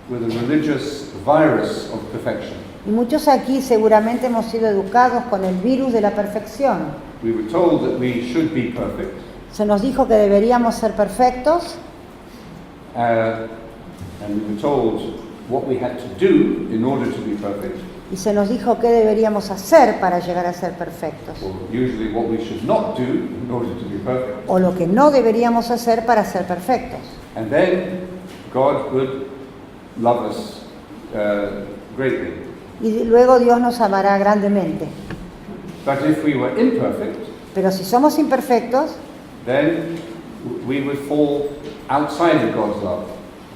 S1: with a religious virus of perfection.
S2: Y muchos aquí seguramente hemos sido educados con el virus de la perfección.
S1: We were told that we should be perfect,
S2: Se nos dijo que deberíamos ser perfectos
S1: and we were told what we had to do in order to be perfect,
S2: y se nos dijo qué deberíamos hacer para llegar a ser perfectos,
S1: or usually what we should not do in order to be perfect.
S2: o lo que no deberíamos hacer para ser perfectos.
S1: And then God would love us greatly.
S2: Y luego Dios nos amará grandemente.
S1: But if we were imperfect,
S2: Pero si somos imperfectos,
S1: then we would fall outside of God's love,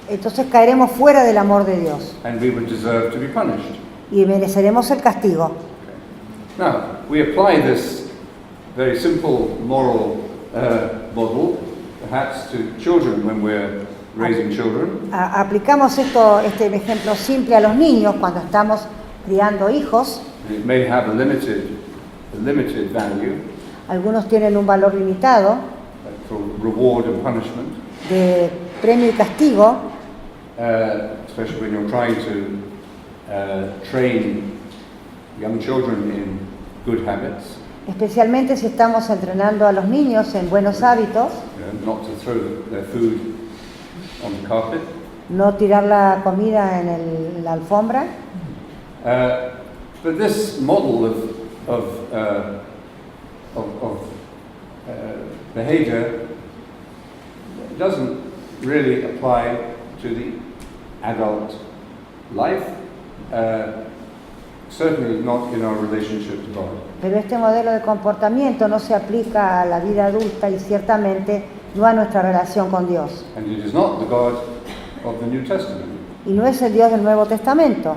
S2: entonces caeremos fuera del amor de Dios
S1: and we would deserve to be punished.
S2: y mereceremos el castigo.
S1: Now, we apply this very simple moral model, perhaps to children when we're raising children.
S2: Aplicamos este ejemplo simple a los niños cuando estamos criando hijos.
S1: It may have a limited value
S2: Algunos tienen un valor limitado
S1: for reward and punishment,
S2: de premio y castigo,
S1: especially when you're trying to train young children in good habits,
S2: especialmente si estamos entrenando a los niños en buenos hábitos,
S1: not to throw their food on the carpet.
S2: no tirar la comida en la alfombra.
S1: But this model of behavior doesn't really apply to the adult life, certainly not in our relationship to God.
S2: Pero este modelo de comportamiento no se aplica a la vida adulta y ciertamente no a nuestra relación con Dios.
S1: And it is not the God of the New Testament,
S2: Y no es el Dios del Nuevo Testamento,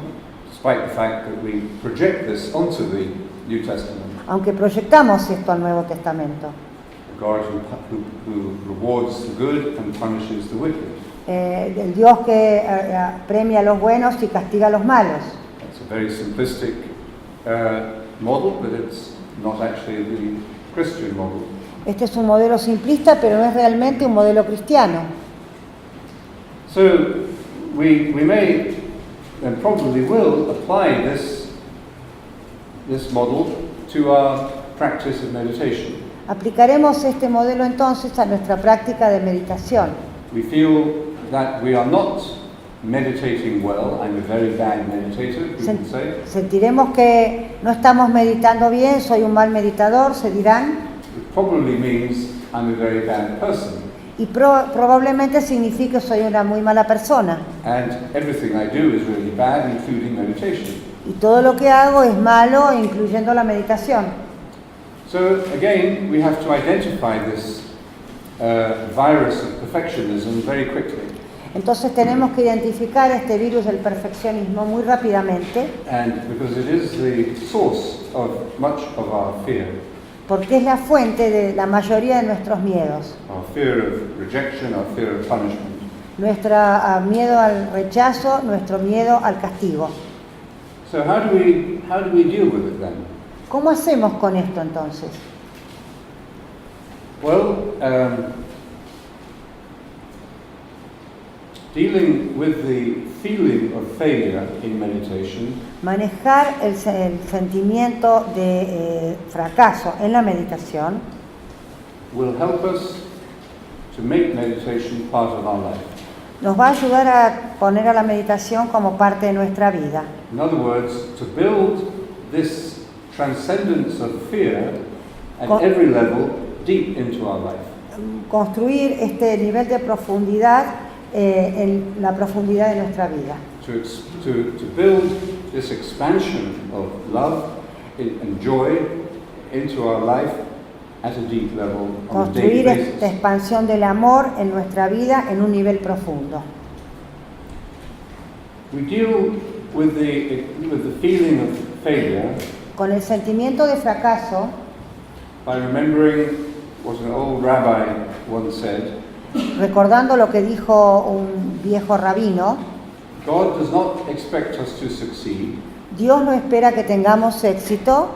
S1: despite the fact that we project this onto the New Testament.
S2: aunque proyectamos esto al Nuevo Testamento.
S1: God who rewards the good and punishes the wicked.
S2: El Dios que premia a los buenos y castiga a los malos.
S1: That's a very simplistic model, but it's not actually the Christian model.
S2: Este es un modelo simplista, pero no es realmente un modelo cristiano.
S1: So we may and probably will apply this model to our practice of meditation.
S2: Aplicaremos este modelo entonces a nuestra práctica de meditación.
S1: We feel that we are not meditating well. I'm a very bad meditator, people say.
S2: Sentiremos que no estamos meditando bien, soy un mal meditador, se dirán,
S1: It probably means I'm a very bad person.
S2: y probablemente signifique que soy una muy mala persona.
S1: And everything I do is really bad, including meditation.
S2: Y todo lo que hago es malo, incluyendo la meditación.
S1: So again, we have to identify this virus of perfectionism very quickly.
S2: Entonces tenemos que identificar este virus del perfeccionismo muy rápidamente,
S1: And because it is the source of much of our fear
S2: porque es la fuente de la mayoría de nuestros miedos.
S1: of rejection, our fear of punishment.
S2: Nuestro miedo al rechazo, nuestro miedo al castigo.
S1: So how do we deal with it then?
S2: ¿Cómo hacemos con esto entonces?
S1: Well, dealing with the feeling of failure in meditation
S2: Manejar el sentimiento de fracaso en la meditación
S1: will help us to make meditation part of our life.
S2: nos va a ayudar a poner a la meditación como parte de nuestra vida.
S1: In other words, to build this transcendence of fear at every level deep into our life.
S2: Construir este nivel de profundidad en la profundidad de nuestra vida.
S1: To build this expansion of love and joy into our life at a deep level on a daily
S2: Construir esta
S1: basis.
S2: expansión del amor en nuestra vida en un nivel profundo.
S1: We deal with the feeling of failure
S2: Con el sentimiento de fracaso,
S1: by remembering what an old rabbi once said:
S2: recordando lo que dijo un viejo rabino,
S1: God does not expect us to succeed,
S2: Dios no espera que tengamos éxito,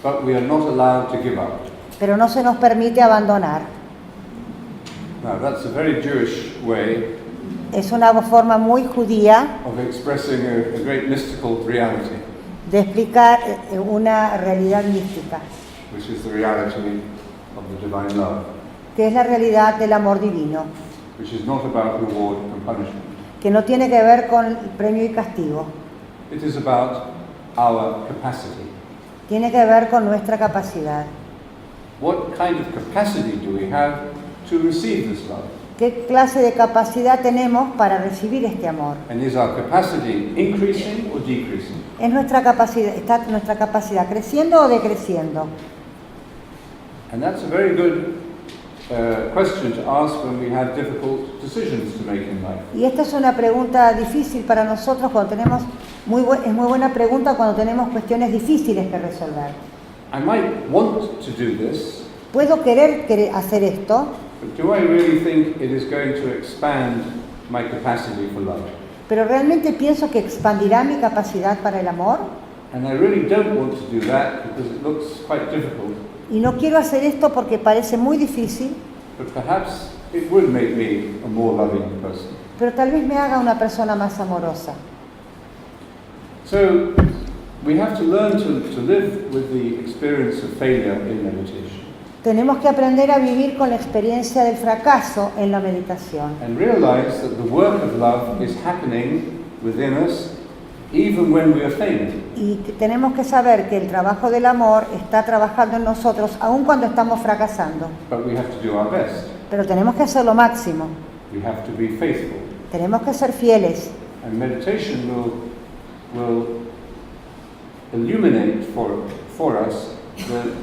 S1: but we are not allowed to give up.
S2: pero no se nos permite abandonar.
S1: Now, that's a very Jewish way
S2: Es una forma muy judía
S1: of expressing a great mystical reality,
S2: de explicar una realidad mística,
S1: which is the reality of the divine love,
S2: que es la realidad del amor divino,
S1: which is not about reward and punishment.
S2: que no tiene que ver con premio y castigo,
S1: It is about our capacity.
S2: tiene que ver con nuestra capacidad.
S1: What kind of capacity do we have to receive this love?
S2: ¿Qué clase de capacidad tenemos para recibir este amor?
S1: And is our capacity increasing or decreasing?
S2: ¿Es nuestra capacidad, está nuestra capacidad creciendo o decreciendo?
S1: And that's a very good question to ask when we have difficult decisions to make in life.
S2: Y esta es una pregunta difícil para nosotros cuando tenemos, es muy buena pregunta cuando tenemos cuestiones difíciles que resolver.
S1: I might want to do this,
S2: ¿Puedo querer hacer esto?
S1: but do I really think it is going to expand my capacity for love?
S2: ¿Pero realmente pienso que expandirá mi capacidad para el amor?
S1: And I really don't want to do that because it looks quite difficult,
S2: Y no quiero hacer esto porque parece muy difícil,
S1: but perhaps it would make me a more loving person.
S2: pero tal vez me haga una persona más amorosa.
S1: So we have to learn to live with the experience of failure in meditation
S2: Tenemos que aprender a vivir con la experiencia del fracaso en la meditación
S1: and realize that the work of love is happening within us even when we are failing.
S2: y que tenemos que saber que el trabajo del amor está trabajando en nosotros aun cuando estamos fracasando,
S1: But we have to do our best.
S2: pero tenemos que hacer lo máximo,
S1: We have to be faithful.
S2: tenemos que ser fieles
S1: And meditation will illuminate for us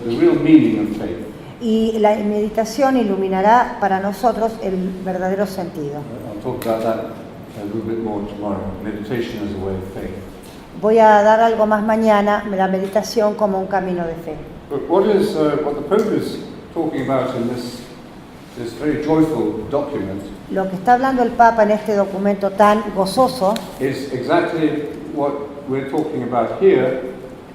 S1: the real meaning of faith.
S2: y la meditación iluminará para nosotros el verdadero sentido.
S1: I'll talk about that a little bit more tomorrow. Meditation as a way of faith.
S2: Voy a dar algo más mañana, la meditación como un camino de fe.
S1: But what the Pope is talking about in this very joyful document
S2: Lo que está hablando el Papa en este documento tan gozoso
S1: is exactly what we're talking about here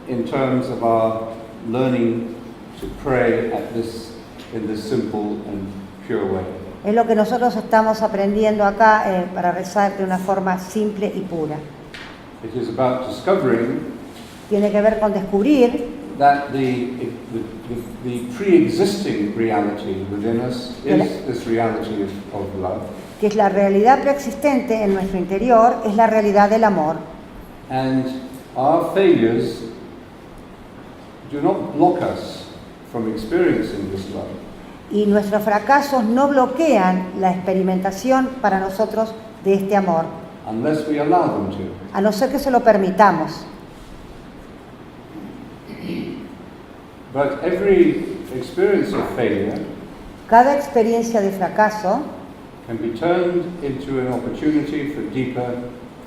S1: in terms of our learning to pray in this simple and pure way.
S2: es lo que nosotros estamos aprendiendo acá para rezar de una forma simple y pura.
S1: It is about discovering
S2: Tiene que ver con descubrir
S1: that the pre-existing reality within us is this reality of love,
S2: que es la realidad preexistente en nuestro interior, es la realidad del amor.
S1: and our failures do not block us from experiencing this love.
S2: Y nuestros fracasos no bloquean la experimentación para nosotros de este amor,
S1: Unless we allow them to.
S2: a no ser que se lo permitamos.
S1: But every experience of failure
S2: Cada experiencia de fracaso
S1: can be turned into an opportunity for deeper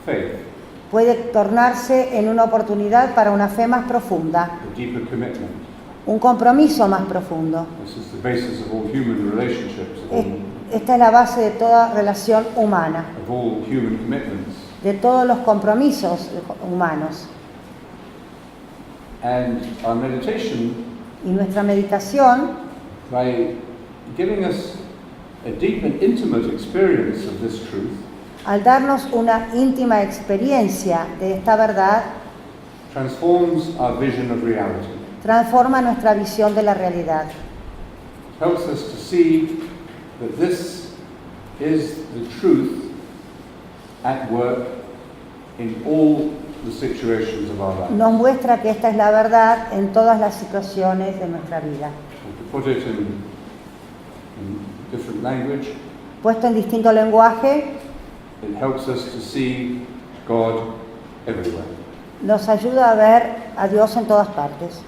S1: faith,
S2: puede tornarse en una oportunidad para una fe más profunda,
S1: a deeper commitment.
S2: un compromiso más profundo.
S1: This is the basis of all human relationships,
S2: Esta es la base de toda relación humana,
S1: of all human commitments.
S2: de todos los compromisos humanos.
S1: And our meditation,
S2: Y nuestra meditación,
S1: by giving us a deep and intimate experience of this truth,
S2: al darnos una íntima experiencia de esta verdad,
S1: transforms our vision of reality.
S2: transforma nuestra visión de la realidad.
S1: Helps us to see that this is the truth at work in all the situations of our life.
S2: Nos muestra que esta es la verdad en todas las situaciones de nuestra vida.
S1: And to put it in different language,
S2: Puesto en distinto lenguaje,
S1: it helps us to see God everywhere.
S2: nos ayuda a ver a Dios en todas partes.